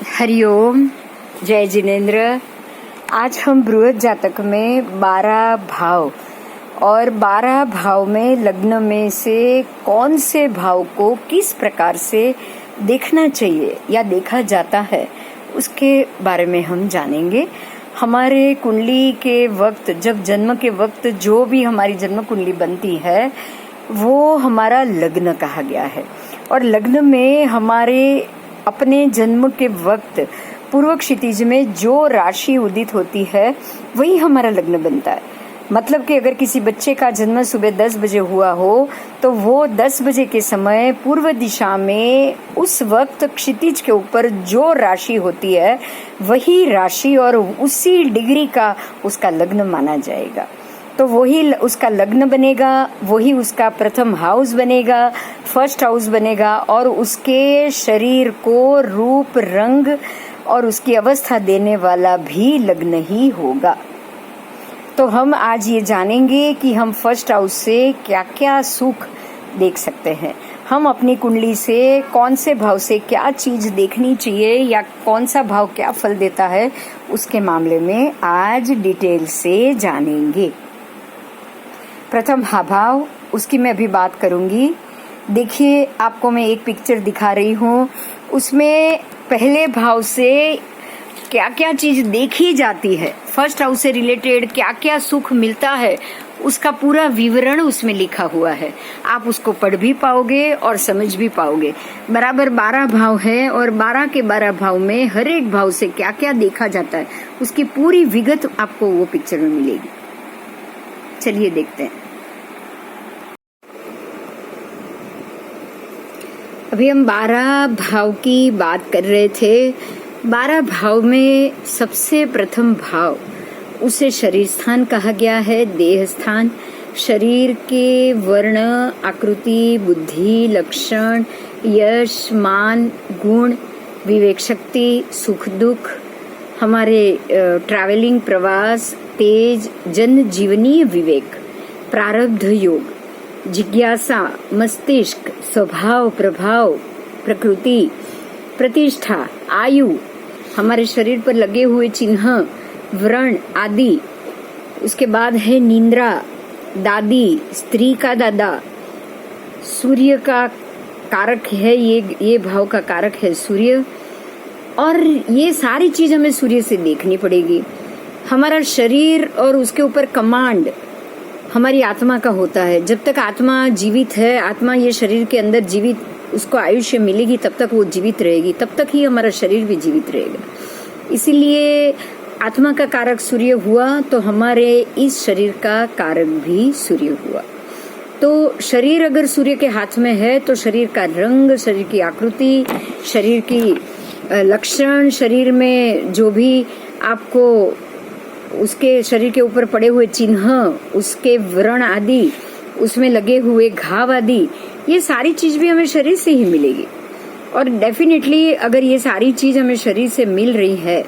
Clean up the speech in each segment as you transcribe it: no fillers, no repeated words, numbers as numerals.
हरिओम, जय जिनेन्द्र। आज हम बृहद जातक में 12 भाव और 12 भाव में लग्न में से कौन से भाव को किस प्रकार से देखना चाहिए या देखा जाता है उसके बारे में हम जानेंगे। हमारे कुंडली के वक्त, जब जन्म के वक्त जो भी हमारी जन्म कुंडली बनती है वो हमारा लग्न कहा गया है। और लग्न में हमारे अपने जन्म के वक्त पूर्व क्षितिज में जो राशि उदित होती है वही हमारा लग्न बनता है। मतलब कि अगर किसी बच्चे का जन्म सुबह 10 बजे हुआ हो तो वो 10 बजे के समय पूर्व दिशा में उस वक्त क्षितिज के ऊपर जो राशि होती है वही राशि और उसी डिग्री का उसका लग्न माना जाएगा। तो वही उसका लग्न बनेगा, वही उसका प्रथम हाउस बनेगा, फर्स्ट हाउस बनेगा और उसके शरीर को रूप, रंग और उसकी अवस्था देने वाला भी लग्न ही होगा। तो हम आज ये जानेंगे कि हम फर्स्ट हाउस से क्या क्या सुख देख सकते हैं। हम अपनी कुंडली से कौन से भाव से क्या चीज देखनी चाहिए या कौन सा भाव क्या फल देता है उसके मामले में आज डिटेल से जानेंगे। प्रथम भाव, उसकी मैं अभी बात करूंगी। देखिए, आपको मैं एक पिक्चर दिखा रही हूँ, उसमें पहले भाव से क्या क्या चीज देखी जाती है, फर्स्ट हाउस से रिलेटेड क्या क्या सुख मिलता है उसका पूरा विवरण उसमें लिखा हुआ है। आप उसको पढ़ भी पाओगे और समझ भी पाओगे। बराबर 12 भाव है और 12 के 12 भाव में हर एक भाव से क्या क्या देखा जाता है उसकी पूरी विगत आपको वो पिक्चर में मिलेगी। चलिए देखते हैं। अभी हम 12 भाव की बात कर रहे थे। 12 भाव में सबसे प्रथम भाव, उसे शरीर स्थान कहा गया है, देह स्थान। शरीर के वर्ण, आकृति, बुद्धि, लक्षण, यश, मान, गुण, विवेक शक्ति, सुख दुख, हमारे ट्रैवलिंग, प्रवास, तेज, जन जीवनीय विवेक, प्रारब्ध योग, जिज्ञासा, मस्तिष्क, स्वभाव, प्रभाव, प्रकृति, प्रतिष्ठा, आयु, हमारे शरीर पर लगे हुए चिन्ह, व्रण आदि। उसके बाद है निंद्रा, दादी, स्त्री का दादा, सूर्य का कारक है, ये भाव का कारक है सूर्य। और ये सारी चीज हमें सूर्य से देखनी पड़ेगी। हमारा शरीर और उसके ऊपर कमांड हमारी आत्मा का होता है। जब तक आत्मा जीवित है, आत्मा ये शरीर के अंदर जीवित, उसको आयुष्य मिलेगी, तब तक वो जीवित रहेगी, तब तक ही हमारा शरीर भी जीवित रहेगा। इसीलिए आत्मा का कारक सूर्य हुआ तो हमारे इस शरीर का कारक भी सूर्य हुआ। तो शरीर अगर सूर्य के हाथ में है तो शरीर का रंग, शरीर की आकृति, शरीर की लक्षण, शरीर में जो भी आपको उसके शरीर के ऊपर पड़े हुए चिन्ह, उसके व्रण आदि, उसमें लगे हुए घाव आदि, ये सारी चीज भी हमें शरीर से ही मिलेगी। और डेफिनेटली अगर ये सारी चीज हमें शरीर से मिल रही है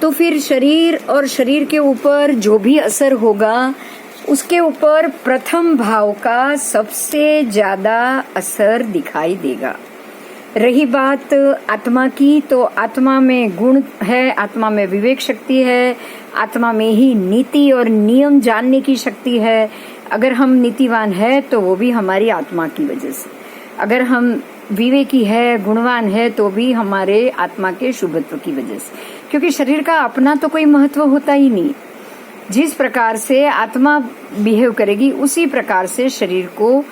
तो फिर शरीर और शरीर के ऊपर जो भी असर होगा उसके ऊपर प्रथम भाव का सबसे ज्यादा असर दिखाई देगा। रही बात आत्मा की, तो आत्मा में गुण है, आत्मा में विवेक शक्ति है, आत्मा में ही नीति और नियम जानने की शक्ति है। अगर हम नीतिवान है तो वो भी हमारी आत्मा की वजह से, अगर हम विवेकी है, गुणवान है तो भी हमारे आत्मा के शुभत्व की वजह से, क्योंकि शरीर का अपना तो कोई महत्व होता ही नहीं। जिस प्रकार से आत्मा बिहेव करेगी उसी प्रकार से शरीर को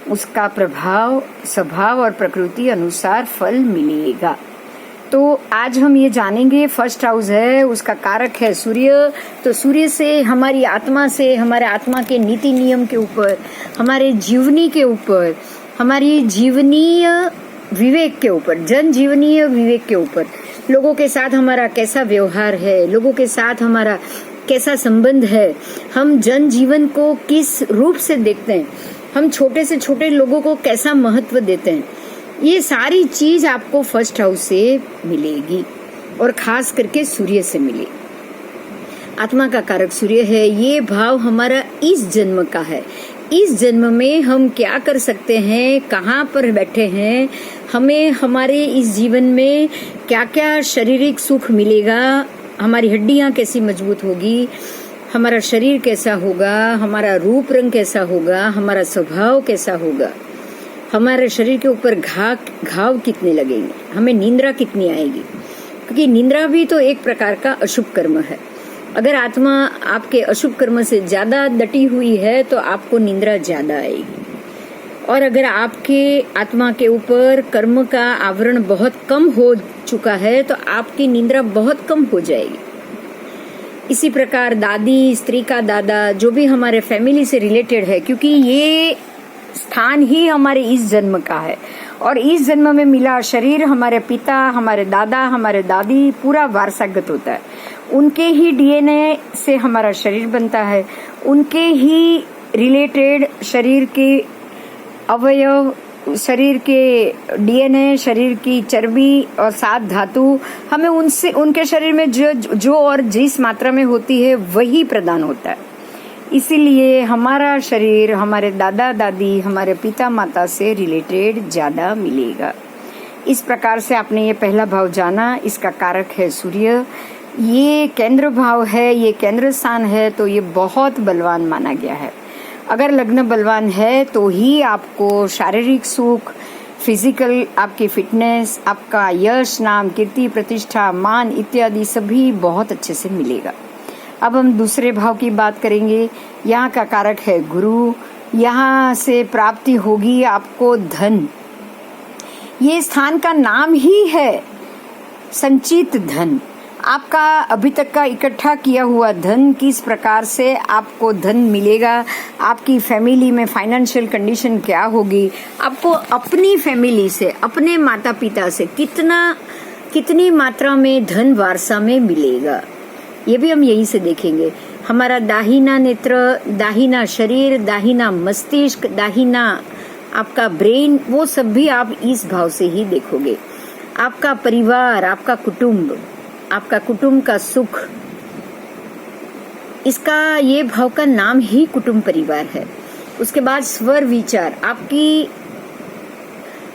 उसका प्रभाव, स्वभाव और प्रकृति अनुसार फल मिलेगा। तो आज हम ये जानेंगे, फर्स्ट हाउस है, उसका कारक है सूर्य। तो सूर्य से हमारी आत्मा से, हमारे आत्मा के नीति नियम के ऊपर, हमारे जीवनी के ऊपर, हमारी जीवनीय विवेक के ऊपर, जन जीवनीय विवेक के ऊपर, लोगों के साथ हमारा कैसा व्यवहार है, लोगों के साथ हमारा कैसा संबंध है, हम जन जीवन को किस रूप से देखते हैं, हम छोटे से छोटे लोगों को कैसा महत्व देते हैं, ये सारी चीज आपको फर्स्ट हाउस से मिलेगी और खास करके सूर्य से मिलेगी। आत्मा का कारक सूर्य है। ये भाव हमारा इस जन्म का है। इस जन्म में हम क्या कर सकते हैं, कहाँ पर बैठे हैं, हमें हमारे इस जीवन में क्या क्या शारीरिक सुख मिलेगा, हमारी हड्डियां कैसी मजबूत होगी, हमारा शरीर कैसा होगा, हमारा रूप रंग कैसा होगा, हमारा स्वभाव कैसा होगा, हमारे शरीर के ऊपर घाव कितने लगेंगे, हमें निंद्रा कितनी आएगी, क्योंकि निंद्रा भी तो एक प्रकार का अशुभ कर्म है। अगर आत्मा आपके अशुभ कर्म से ज्यादा डटी हुई है तो आपको निंद्रा ज्यादा आएगी, और अगर आपके आत्मा के ऊपर कर्म का आवरण बहुत कम हो चुका है तो आपकी निंद्रा बहुत कम हो जाएगी। इसी प्रकार दादी, स्त्री का दादा, जो भी हमारे फैमिली से रिलेटेड है, क्योंकि ये स्थान ही हमारे इस जन्म का है, और इस जन्म में मिला शरीर हमारे पिता, हमारे दादा, हमारे दादी पूरा वारसागत होता है। उनके ही डीएनए से हमारा शरीर बनता है, उनके ही रिलेटेड शरीर के अवयव, शरीर के डीएनए, शरीर की चर्बी और 7 धातु हमें उनसे, उनके शरीर में जो और जिस मात्रा में होती है वही प्रदान होता है। इसीलिए हमारा शरीर हमारे दादा दादी, हमारे पिता माता से रिलेटेड ज्यादा मिलेगा। इस प्रकार से आपने ये पहला भाव जाना, इसका कारक है सूर्य, ये केंद्र भाव है, ये केंद्र स्थान है, तो ये बहुत बलवान माना गया है। अगर लग्न बलवान है तो ही आपको शारीरिक सुख, फिजिकल आपकी फिटनेस, आपका यश, नाम, कीर्ति, प्रतिष्ठा, मान इत्यादि सभी बहुत अच्छे से मिलेगा। अब हम दूसरे भाव की बात करेंगे। यहाँ का कारक है गुरु, यहाँ से प्राप्ति होगी आपको धन। ये स्थान का नाम ही है संचित धन। आपका अभी तक का इकट्ठा किया हुआ धन किस प्रकार से आपको धन मिलेगा, आपकी फैमिली में फाइनेंशियल कंडीशन क्या होगी, आपको अपनी फैमिली से, अपने माता पिता से कितनी मात्रा में धन वारसा में मिलेगा, ये भी हम यहीं से देखेंगे। हमारा दाहिना नेत्र, दाहिना शरीर, दाहिना मस्तिष्क, दाहिना आपका ब्रेन, वो सब भी आप इस भाव से ही देखोगे। आपका परिवार, आपका कुटुंब का सुख, इसका ये भाव का नाम ही कुटुंब परिवार है। उसके बाद स्वर विचार, आपकी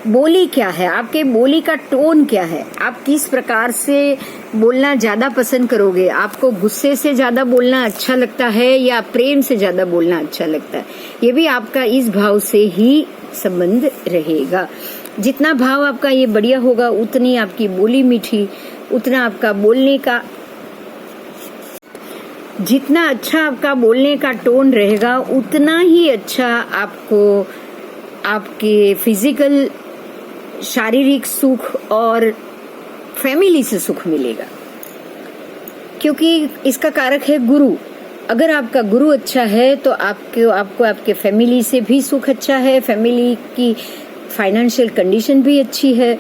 बोली क्या है, आपके बोली का टोन क्या है, आप किस प्रकार से बोलना ज्यादा पसंद करोगे, आपको गुस्से से ज्यादा बोलना अच्छा लगता है या प्रेम से ज्यादा बोलना अच्छा लगता है, ये भी आपका इस भाव से ही संबंध रहेगा। जितना भाव आपका ये बढ़िया होगा उतनी आपकी बोली मीठी, उतना आपका बोलने का, जितना अच्छा आपका बोलने का टोन रहेगा उतना ही अच्छा आपको आपके फिजिकल शारीरिक सुख और फैमिली से सुख मिलेगा, क्योंकि इसका कारक है गुरु। अगर आपका गुरु अच्छा है तो आपको आपके फैमिली से भी सुख अच्छा है, फैमिली की फाइनेंशियल कंडीशन भी अच्छी है,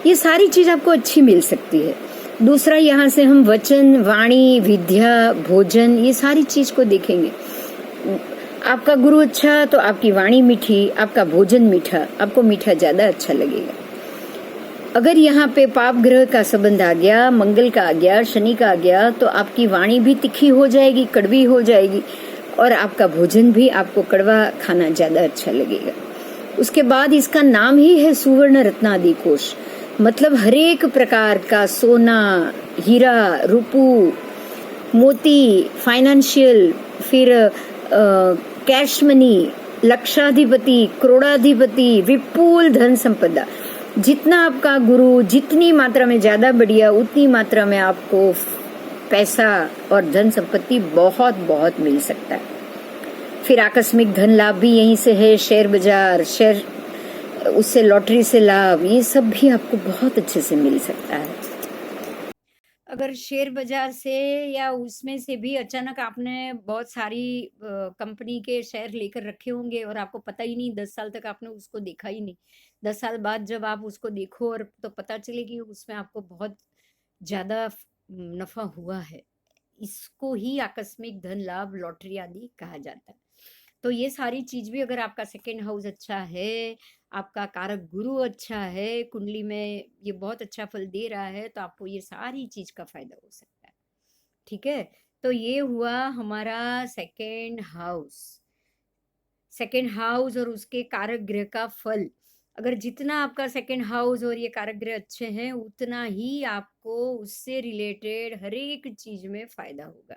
ये सारी चीज आपको अच्छी मिल सकती है। दूसरा, यहाँ से हम वचन, वाणी, विद्या, भोजन, ये सारी चीज को देखेंगे। आपका गुरु अच्छा तो आपकी वाणी मीठी, आपका भोजन मीठा, आपको मीठा ज्यादा अच्छा लगेगा। अगर यहाँ पे पाप ग्रह का संबंध आ गया, मंगल का आ गया, शनि का आ गया, तो आपकी वाणी भी तिखी हो जाएगी, कड़वी हो जाएगी, और आपका भोजन भी आपको कड़वा खाना ज्यादा अच्छा लगेगा। उसके बाद इसका नाम ही है सुवर्ण रत्नादि कोश, मतलब हरेक प्रकार का सोना, हीरा, रूपू, मोती, फाइनेंशियल, फिर कैश मनी, लक्षाधिपति, करोड़ाधिपति, विपुल धन संपदा, जितना आपका गुरु जितनी मात्रा में ज्यादा बढ़िया, उतनी मात्रा में आपको पैसा और धन संपत्ति बहुत बहुत मिल सकता है। फिर आकस्मिक धन लाभ भी यहीं से है, शेयर बाजार, शेयर, उससे लॉटरी से लाभ, ये सब भी आपको बहुत अच्छे से मिल सकता है। अगर शेयर बाजार से या उसमें से भी अचानक आपने बहुत सारी कंपनी के शेयर लेकर रखे होंगे और आपको पता ही नहीं, 10 साल तक आपने उसको देखा ही नहीं, 10 साल बाद जब आप उसको देखो और तो पता चले कि उसमें आपको बहुत ज्यादा नफा हुआ है, इसको ही आकस्मिक धन लाभ, लॉटरी आदि कहा जाता है। तो ये सारी चीज भी, अगर आपका सेकेंड हाउस अच्छा है, आपका कारक गुरु अच्छा है, कुंडली में ये बहुत अच्छा फल दे रहा है, तो आपको ये सारी चीज का फायदा हो सकता है। ठीक है, तो ये हुआ हमारा सेकेंड हाउस। सेकंड हाउस और उसके कारक ग्रह का फल, अगर जितना आपका सेकंड हाउस और ये कारक ग्रह अच्छे हैं उतना ही आपको उससे रिलेटेड हर एक चीज में फायदा होगा।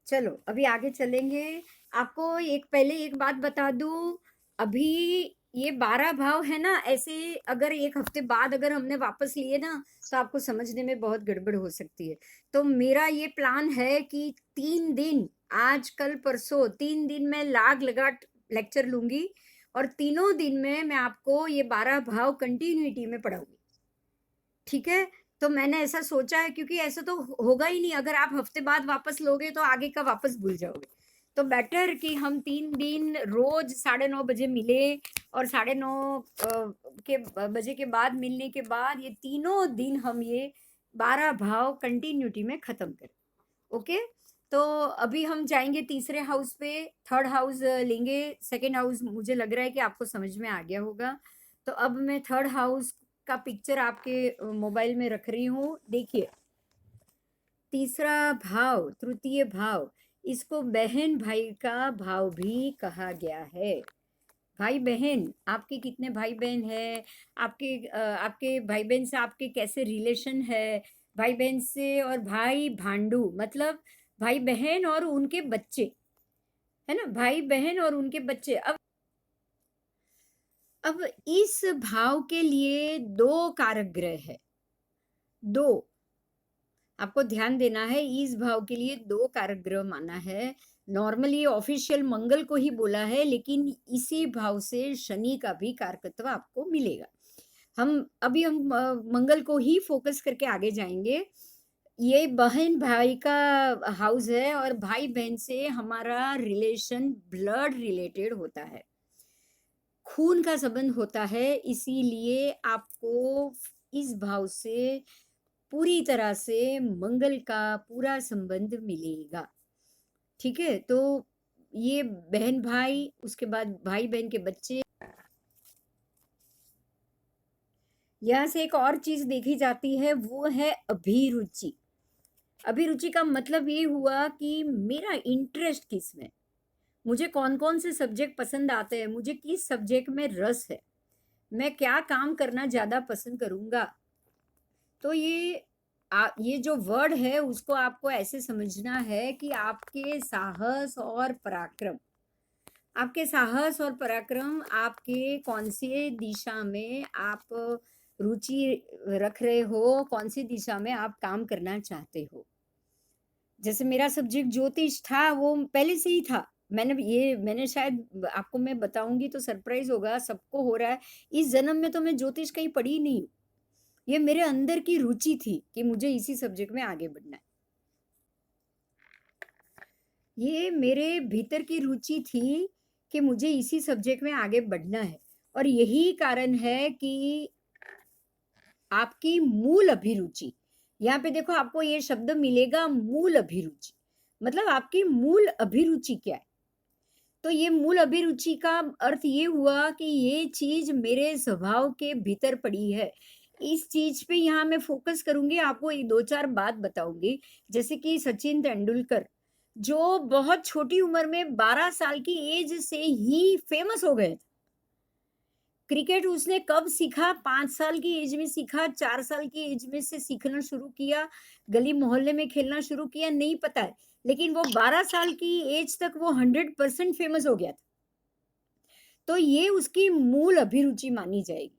चलो अभी आगे चलेंगे। आपको एक पहले एक बात बता दूं, अभी ये 12 भाव है ना, ऐसे अगर एक हफ्ते बाद अगर हमने वापस लिए ना तो आपको समझने में बहुत गड़बड़ हो सकती है। तो मेरा ये प्लान है कि 3 दिन, आज कल परसों 3 दिन मैं लाग लगा लेक्चर लूंगी और तीनों दिन में मैं आपको ये 12 भाव कंटिन्यूटी में पढ़ाऊंगी। ठीक है, तो मैंने ऐसा सोचा है क्योंकि ऐसा तो होगा ही नहीं, अगर आप हफ्ते बाद वापस लोगे तो आगे का वापस भूल जाओगे। तो बेटर कि हम 3 दिन रोज 9:30 बजे मिले और 9:30 के बजे के बाद मिलने के बाद ये तीनों दिन हम ये 12 भाव कंटिन्यूटी में खत्म करें। ओके, तो अभी हम जाएंगे तीसरे हाउस पे, थर्ड हाउस लेंगे। सेकेंड हाउस मुझे लग रहा है कि आपको समझ में आ गया होगा। तो अब मैं थर्ड हाउस का पिक्चर आपके मोबाइल में रख रही हूँ, देखिए। तीसरा भाव, तृतीय भाव, इसको बहन भाई का भाव भी कहा गया है। भाई बहन, आपके कितने भाई बहन है, आपके भाई बहन से आपके कैसे रिलेशन है, भाई बहन से, और भाई भांडू मतलब भाई बहन और उनके बच्चे, है ना, भाई बहन और उनके बच्चे। अब इस भाव के लिए 2 कारक ग्रह है, 2। आपको ध्यान देना है, इस भाव के लिए 2 कारक ग्रह माना है। नॉर्मली ऑफिशियल मंगल को ही बोला है, लेकिन इसी भाव से शनि का भी कारकत्व आपको मिलेगा। हम मंगल को ही फोकस करके आगे जाएंगे। ये बहन भाई का हाउस है और भाई बहन से हमारा रिलेशन ब्लड रिलेटेड होता है, खून का संबंध होता है, इसीलिए आपको इस भाव से पूरी तरह से मंगल का पूरा संबंध मिलेगा। ठीक है, तो ये बहन भाई, उसके बाद भाई बहन के बच्चे। यहाँ से एक और चीज देखी जाती है, वो है अभिरुचि। अभिरुचि का मतलब ये हुआ कि मेरा इंटरेस्ट किस में, मुझे कौन कौन से सब्जेक्ट पसंद आते हैं, मुझे किस सब्जेक्ट में रस है, मैं क्या काम करना ज्यादा पसंद करूंगा। तो ये जो वर्ड है उसको आपको ऐसे समझना है कि आपके साहस और पराक्रम, आपके साहस और पराक्रम, आपके कौन सी दिशा में आप रुचि रख रहे हो, कौन सी दिशा में आप काम करना चाहते हो। जैसे मेरा सब्जेक्ट ज्योतिष था, वो पहले से ही था। मैंने शायद आपको मैं बताऊंगी तो सरप्राइज होगा, सबको हो रहा है। इस जन्म में तो मैं ज्योतिष कहीं पढ़ी ही नहीं हूँ, ये मेरे अंदर की रुचि थी कि मुझे इसी सब्जेक्ट में आगे बढ़ना है। ये मेरे भीतर की रुचि थी कि मुझे इसी सब्जेक्ट में आगे बढ़ना है। और यही कारण है कि आपकी मूल अभिरुचि, यहाँ पे देखो आपको ये शब्द मिलेगा, मूल अभिरुचि, मतलब आपकी मूल अभिरुचि क्या है। तो ये मूल अभिरुचि का अर्थ ये हुआ कि ये चीज मेरे स्वभाव के भीतर पड़ी है, इस चीज पे यहाँ मैं फोकस करूंगी। आपको एक 2-4 बात बताऊंगी, जैसे कि सचिन तेंदुलकर जो बहुत छोटी उम्र में 12 साल की एज से ही फेमस हो गए। क्रिकेट उसने कब सीखा, 5 साल की एज में सीखा, 4 साल की एज में से सीखना शुरू किया, गली मोहल्ले में खेलना शुरू किया, नहीं पता है, लेकिन वो 12 साल की एज तक वो 100% फेमस हो गया था। तो ये उसकी मूल अभिरुचि मानी जाएगी।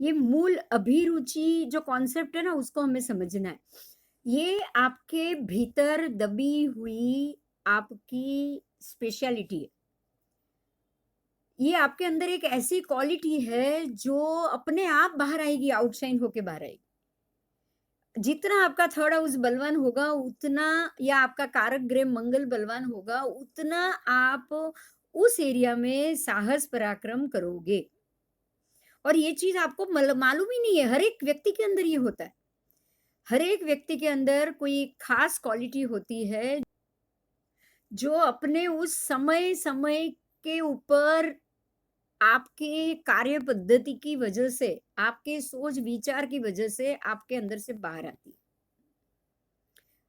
ये मूल अभिरुचि जो कॉन्सेप्ट है ना, उसको हमें समझना है। ये आपके भीतर दबी हुई आपकी स्पेशलिटी है। ये आपके अंदर एक ऐसी क्वालिटी है जो अपने आप बाहर आएगी, आउटशाइन होके बाहर आएगी। जितना आपका थर्ड हाउस बलवान होगा उतना, या आपका कारक ग्रह मंगल बलवान होगा उतना आप उस एरिया में साहस पराक्रम करोगे। और ये चीज आपको मालूम ही नहीं है, हर एक व्यक्ति के अंदर ये होता है। हर एक व्यक्ति के अंदर कोई खास क्वालिटी होती है। जो अपने उस समय समय के ऊपर आपके कार्य पद्धति की वजह से, आपके सोच विचार की वजह से आपके अंदर से बाहर आती है।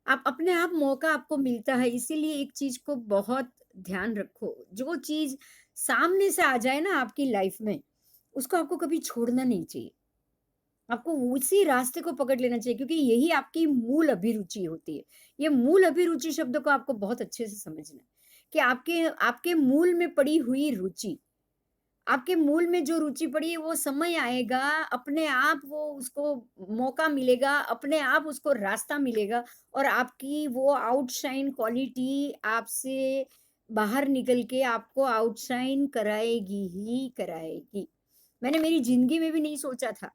आप अपने आप मौका आपको मिलता है, इसीलिए एक चीज को बहुत ध्यान रखो। जो चीज सामने से आ जाए ना आपकी लाइफ में, उसको आपको कभी छोड़ना नहीं चाहिए। आपको उसी रास्ते को पकड़ लेना चाहिए, क्योंकि यही आपकी मूल अभिरुचि होती है। ये मूल अभिरुचि शब्द को आपको बहुत अच्छे से समझना है कि आपके आपके मूल में पड़ी हुई रुचि, आपके मूल में जो रुचि पड़ी है वो समय आएगा, अपने आप वो उसको मौका मिलेगा, अपने आप उसको रास्ता मिलेगा और आपकी वो आउटशाइन क्वालिटी आपसे बाहर निकल के आपको आउटशाइन कराएगी ही कराएगी। मैंने मेरी जिंदगी में भी नहीं सोचा था,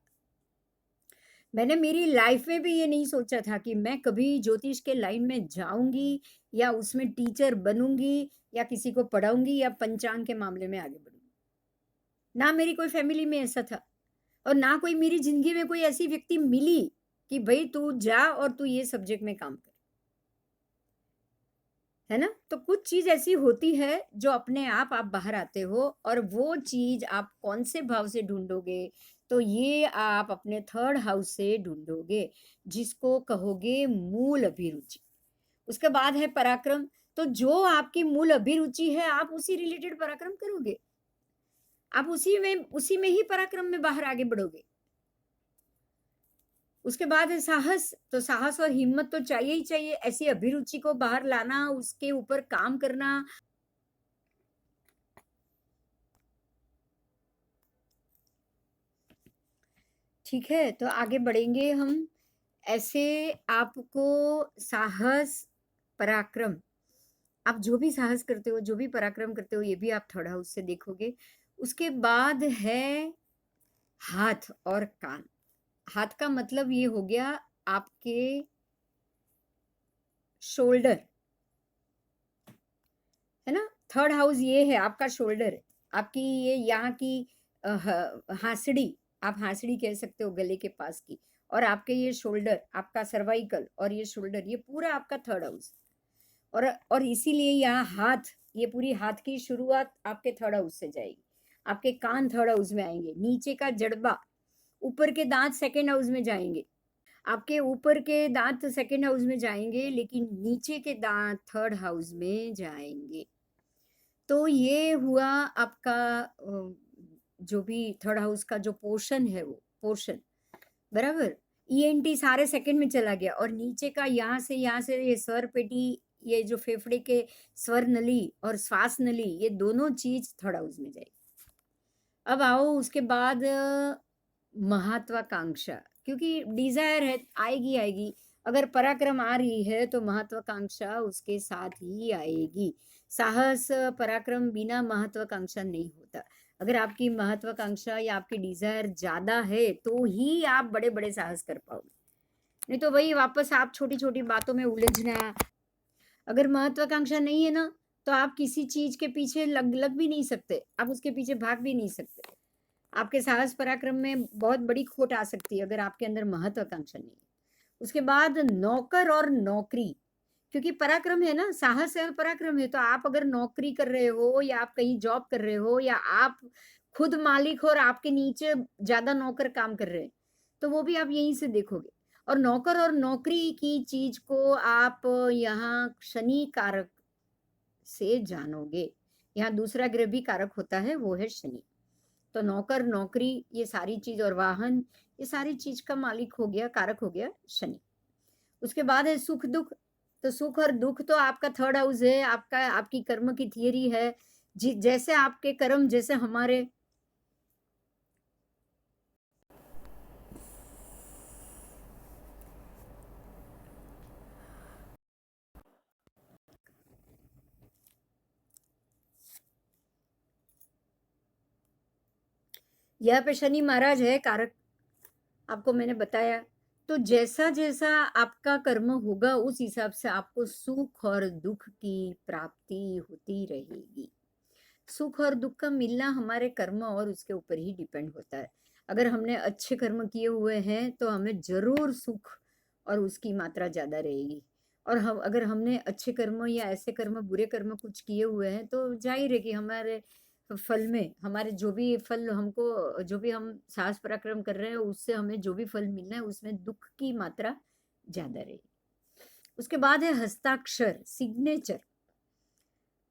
मैंने मेरी लाइफ में भी ये नहीं सोचा था कि मैं कभी ज्योतिष के लाइन में जाऊंगी या उसमें टीचर बनूंगी या किसी को पढ़ाऊंगी या पंचांग के मामले में आगे बढ़ूंगी। ना मेरी कोई फैमिली में ऐसा था और ना कोई मेरी जिंदगी में कोई ऐसी व्यक्ति मिली कि भाई तू जा और तू ये सब्जेक्ट में काम कर, है ना। तो कुछ चीज ऐसी होती है जो अपने आप बाहर आते हो, और वो चीज आप कौन से भाव से ढूंढोगे, तो ये आप अपने थर्ड हाउस से ढूंढोगे, जिसको कहोगे मूल अभिरुचि। उसके बाद है पराक्रम। तो जो आपकी मूल अभिरुचि है आप उसी रिलेटेड पराक्रम करोगे, आप उसी में ही पराक्रम में बाहर आगे बढ़ोगे। उसके बाद है साहस। तो साहस और हिम्मत तो चाहिए ही चाहिए, ऐसी अभिरुचि को बाहर लाना, उसके ऊपर काम करना। ठीक है, तो आगे बढ़ेंगे हम। ऐसे आपको साहस, पराक्रम, आप जो भी साहस करते हो, जो भी पराक्रम करते हो, ये भी आप थर्ड हाउस से देखोगे। उसके बाद है हाथ और कान। हाथ का मतलब ये हो गया आपके शोल्डर, है ना। थर्ड हाउस ये है आपका शोल्डर, आपकी ये यहाँ की हांसड़ी, आप हांसड़ी कह सकते हो गले के पास की, और आपके ये शोल्डर, आपका सर्वाइकल और ये शोल्डर, ये पूरा आपका थर्ड हाउस। और इसीलिए यहाँ हाथ, ये पूरी हाथ की शुरुआत आपके थर्ड हाउस से जाएगी। आपके कान थर्ड हाउस में आएंगे, नीचे का जड़बा, ऊपर के दांत सेकेंड हाउस में जाएंगे। आपके ऊपर के दांत सेकेंड हाउस में जाएंगे, लेकिन नीचे के दांत थर्ड हाउस में जाएंगे। तो ये हुआ आपका जो भी थर्ड हाउस का जो पोर्शन है, वो पोर्शन बराबर। ईएनटी सारे सेकंड में चला गया, और नीचे का यहाँ से ये स्वर पेटी, ये जो फेफड़े के स्वर नली और श्वास नली, ये दोनों चीज थर्ड हाउस में जाएगी। अब आओ उसके बाद महत्वाकांक्षा, क्योंकि डिजायर है, आएगी आएगी। अगर पराक्रम आ रही है तो महत्वाकांक्षा उसके साथ ही आएगी। साहस पराक्रम बिना महत्वाकांक्षा नहीं होता। अगर आपकी महत्वाकांक्षा या आपकी डिजायर ज्यादा है तो ही आप बड़े बड़े साहस कर पाओगे, नहीं तो वही वापस आप छोटी छोटी बातों में उलझना। अगर महत्वाकांक्षा नहीं है ना, तो आप किसी चीज के पीछे लग लग भी नहीं सकते, आप उसके पीछे भाग भी नहीं सकते। आपके साहस पराक्रम में बहुत बड़ी खोट आ सकती है अगर आपके अंदर महत्वाकांक्षा नहीं है। उसके बाद नौकर और नौकरी, क्योंकि पराक्रम है ना, साहस है और पराक्रम है, तो आप अगर नौकरी कर रहे हो या आप कहीं जॉब कर रहे हो या आप खुद मालिक हो और आपके नीचे ज्यादा नौकर काम कर रहे हैं, तो वो भी आप यहीं से देखोगे। और नौकर और नौकरी की चीज को आप यहाँ शनि कारक से जानोगे। यहाँ दूसरा ग्रह भी कारक होता है, वो है शनि। तो नौकर नौकरी ये सारी चीज और वाहन, ये सारी चीज का मालिक हो गया, कारक हो गया शनि। उसके बाद है सुख दुख। तो सुख और दुख तो आपका थर्ड हाउस है, आपका आपकी कर्म की थियरी है। जैसे आपके कर्म जैसे हमारे। यह पे शनि महाराज है कारक, आपको मैंने बताया। तो जैसा जैसा आपका कर्म होगा उस हिसाब से आपको सुख और दुख की प्राप्ति होती रहेगी। सुख और दुख का मिलना हमारे कर्म और उसके ऊपर ही डिपेंड होता है। अगर हमने अच्छे कर्म किए हुए हैं तो हमें जरूर सुख और उसकी मात्रा ज्यादा रहेगी, और हम अगर हमने अच्छे कर्म या ऐसे कर्म बुरे कर्म कुछ किए हुए हैं तो जाहिर है कि हमारे फल में हमारे जो भी फल हमको जो भी हम साहस पराक्रम कर रहे हैं उससे हमें जो भी फल मिलना है उसमें दुख की मात्रा ज्यादा रहेगी। उसके बाद है हस्ताक्षर, सिग्नेचर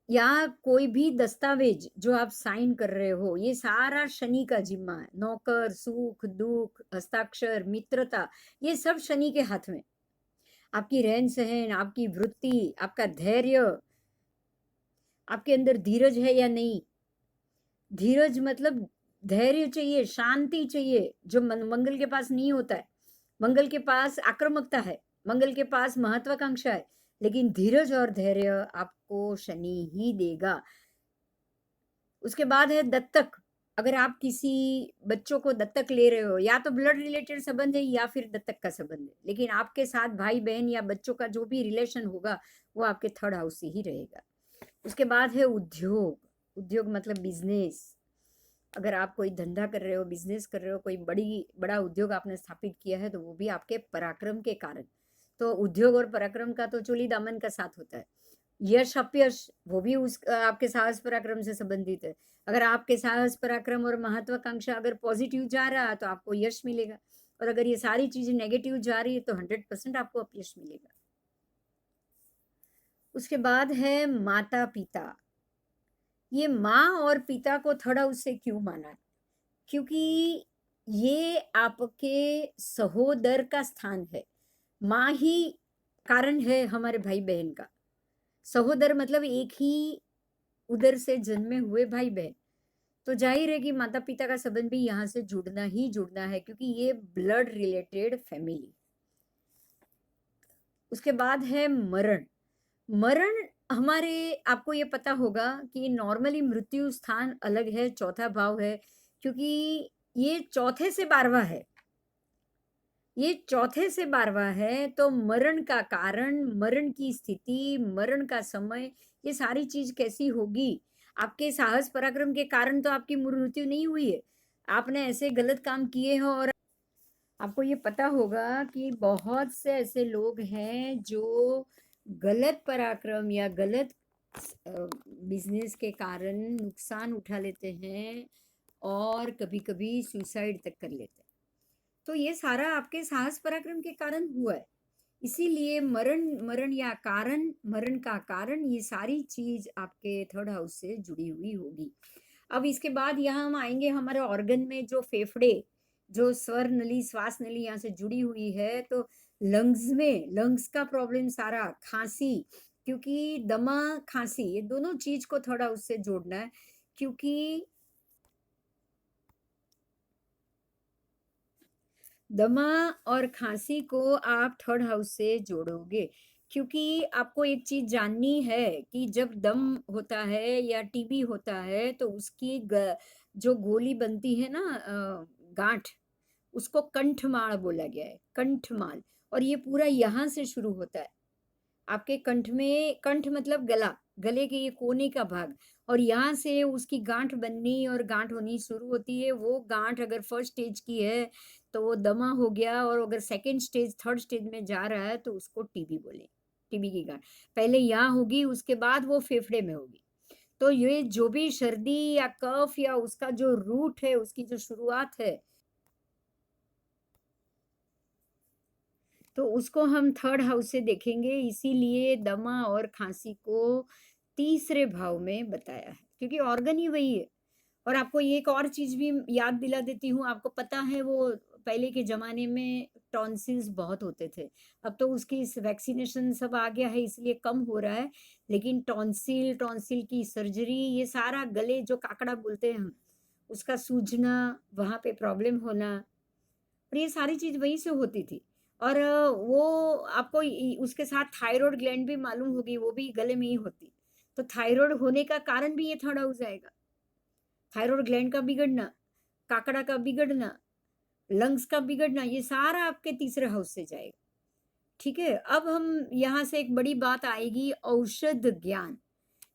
या कोई भी दस्तावेज जो आप साइन कर रहे हो, ये सारा शनि का जिम्मा है। नौकर, सुख दुख, हस्ताक्षर, मित्रता, ये सब शनि के हाथ में। आपकी रहन सहन, आपकी वृत्ति, आपका धैर्य, आपके अंदर धीरज है या नहीं। धीरज मतलब धैर्य चाहिए, शांति चाहिए, जो मंगल के पास नहीं होता है। मंगल के पास आक्रामकता है, मंगल के पास महत्वाकांक्षा है, लेकिन धीरज और धैर्य आपको शनि ही देगा। उसके बाद है दत्तक। अगर आप किसी बच्चों को दत्तक ले रहे हो, या तो ब्लड रिलेटेड संबंध है या फिर दत्तक का संबंध है, लेकिन आपके साथ भाई बहन या बच्चों का जो भी रिलेशन होगा वो आपके थर्ड हाउस से ही रहेगा। उसके बाद है उद्योग। उद्योग मतलब बिजनेस। अगर आप कोई धंधा कर रहे हो, बिजनेस कर रहे हो, कोई बड़ा उद्योग आपने स्थापित किया है, तो वो भी आपके पराक्रम के कारण। तो उद्योग और पराक्रम का तो चोली दामन का साथ होता है। यश अपयश वो भी उस आपके साहस पराक्रम से संबंधित है। अगर आपके साहस पराक्रम और महत्वाकांक्षा अगर पॉजिटिव जा रहा है तो आपको यश मिलेगा, और अगर ये सारी चीजें नेगेटिव जा रही है तो 100% आपको अपयश मिलेगा। उसके बाद है माता पिता। ये माँ और पिता को थोड़ा उससे क्यों माना है? क्योंकि ये आपके सहोदर का स्थान है। माँ ही कारण है हमारे भाई बहन का। सहोदर मतलब एक ही उधर से जन्मे हुए भाई बहन। तो जाहिर है कि माता पिता का संबंध भी यहाँ से जुड़ना ही जुड़ना है, क्योंकि ये ब्लड रिलेटेड फैमिली। उसके बाद है मरण। मरण हमारे, आपको ये पता होगा कि नॉर्मली मृत्यु स्थान अलग है, चौथा भाव है, क्योंकि ये चौथे से 12वां है। ये चौथे से 12वां है, तो मरण का कारण, मरण की स्थिति, मरण का समय, ये सारी चीज कैसी होगी? आपके साहस पराक्रम के कारण तो आपकी मृत्यु नहीं हुई है। आपने ऐसे गलत काम किए हो, और आपको ये पता होगा कि बहुत से ऐसे लोग हैं जो गलत पराक्रम या गलत बिजनेस के कारण नुकसान उठा लेते हैं और कभी कभी सुसाइड तक कर लेते हैं। तो ये सारा आपके साहस पराक्रम के कारण हुआ है। इसीलिए मरण, मरण या कारण, मरण का कारण, ये सारी चीज आपके थर्ड हाउस से जुड़ी हुई होगी। अब इसके बाद यहाँ हम आएंगे हमारे ऑर्गन में, जो फेफड़े, जो स्वर नली, श्वास नली यहाँ से जुड़ी हुई है, तो लंग्स में, लंग्स का प्रॉब्लम सारा, खांसी, क्योंकि दमा खांसी ये दोनों चीज को थोड़ा उससे जोड़ना है। क्योंकि दमा और खांसी को आप थर्ड हाउस से जोड़ोगे, क्योंकि आपको एक चीज जाननी है कि जब दम होता है या टीबी होता है तो उसकी जो गोली बनती है ना, गांठ, उसको कंठमाल बोला गया है, कंठमाल। और ये पूरा यहाँ से शुरू होता है आपके कंठ में। कंठ मतलब गला, गले के ये कोने का भाग, और यहाँ से उसकी गांठ बननी और गांठ होनी शुरू होती है। वो गांठ अगर फर्स्ट स्टेज की है तो वो दमा हो गया, और अगर सेकंड स्टेज, थर्ड स्टेज में जा रहा है तो उसको टीबी बोले। टीबी की गांठ पहले यहाँ होगी, उसके बाद वो फेफड़े में होगी। तो ये जो भी सर्दी या कफ या उसका जो रूट है, उसकी जो शुरुआत है, तो उसको हम थर्ड हाउस से देखेंगे। इसीलिए दमा और खांसी को तीसरे भाव में बताया है, क्योंकि ऑर्गन ही वही है। और आपको एक और चीज भी याद दिला देती हूँ, आपको पता है वो पहले के जमाने में टॉन्सिल्स बहुत होते थे। अब तो उसकी वैक्सीनेशन सब आ गया है, इसलिए कम हो रहा है। लेकिन टॉन्सिल, टॉन्सिल की सर्जरी, ये सारा गले जो काकड़ा बोलते हैं हम, उसका सूजना, वहां पे प्रॉब्लम होना, और ये सारी चीज वहीं से होती थी। और वो आपको उसके साथ थायराइड ग्लैंड भी मालूम होगी, वो भी गले में ही होती। तो थायराइड होने का कारण भी ये थर्ड हाउस जाएगा। थायराइड ग्लैंड का बिगड़ना, काकड़ा का बिगड़ना, लंग्स का बिगड़ना, ये सारा आपके तीसरे हाउस से जाएगा। ठीक है, अब हम यहाँ से एक बड़ी बात आएगी, औषध ज्ञान।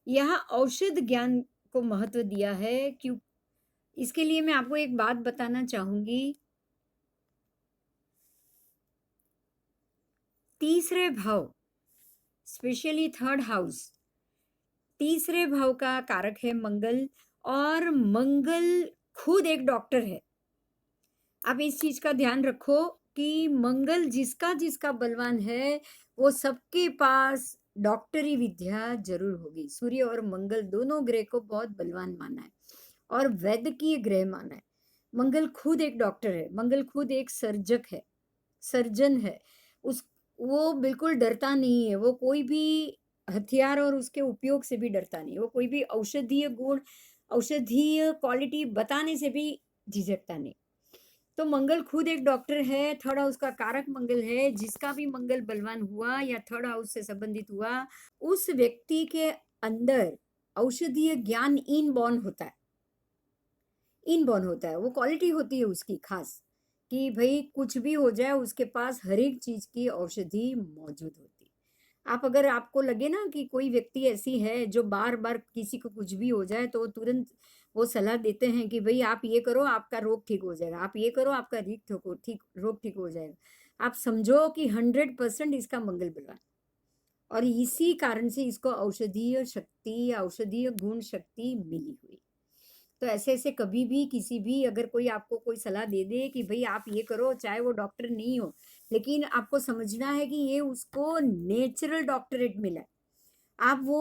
यहाँ औषध ज्ञान को महत्व दिया है। क्यों? इसके लिए मैं आपको एक बात बताना चाहूंगी। तीसरे भाव स्पेशली थर्ड हाउस, तीसरे भाव का कारक है मंगल, और मंगल खुद एक डॉक्टर है। आप इस चीज का ध्यान रखो कि मंगल जिसका जिसका बलवान है वो सबके पास डॉक्टरी विद्या जरूर होगी। सूर्य और मंगल दोनों ग्रह को बहुत बलवान माना है और वैद्यकीय ग्रह माना है। मंगल खुद एक डॉक्टर है, मंगल खुद एक सर्जक है, सर्जन है। उस वो बिल्कुल डरता नहीं है, वो कोई भी हथियार और उसके उपयोग से भी डरता नहीं, वो कोई भी औषधीय गुण, औषधीय क्वालिटी बताने से भी झिझकता नहीं। तो मंगल खुद एक डॉक्टर है, थर्ड हाउस का कारक मंगल है। जिसका भी मंगल बलवान हुआ या थर्ड हाउस से संबंधित हुआ, उस व्यक्ति के अंदर औषधीय ज्ञान इनबॉर्न होता है, इनबॉर्न होता है। वो क्वालिटी होती है उसकी खास, कि भाई कुछ भी हो जाए उसके पास हर एक चीज की औषधि मौजूद होती है। आप अगर आपको लगे ना कि कोई व्यक्ति ऐसी है जो बार बार किसी को कुछ भी हो जाए तो तुरंत वो सलाह देते हैं कि भाई आप ये करो आपका रोग ठीक हो जाएगा, आप ये करो आपका रोग ठीक हो जाएगा, आप समझो कि 100% इसका मंगल बलवान। और इसी कारण से इसको औषधीय शक्ति, औषधीय गुण शक्ति मिली हुई। तो ऐसे ऐसे कभी भी किसी भी अगर कोई आपको कोई सलाह दे दे कि भाई आप ये करो, चाहे वो डॉक्टर नहीं हो, लेकिन आपको समझना है कि ये उसको नेचुरल डॉक्टरेट मिला है। आप वो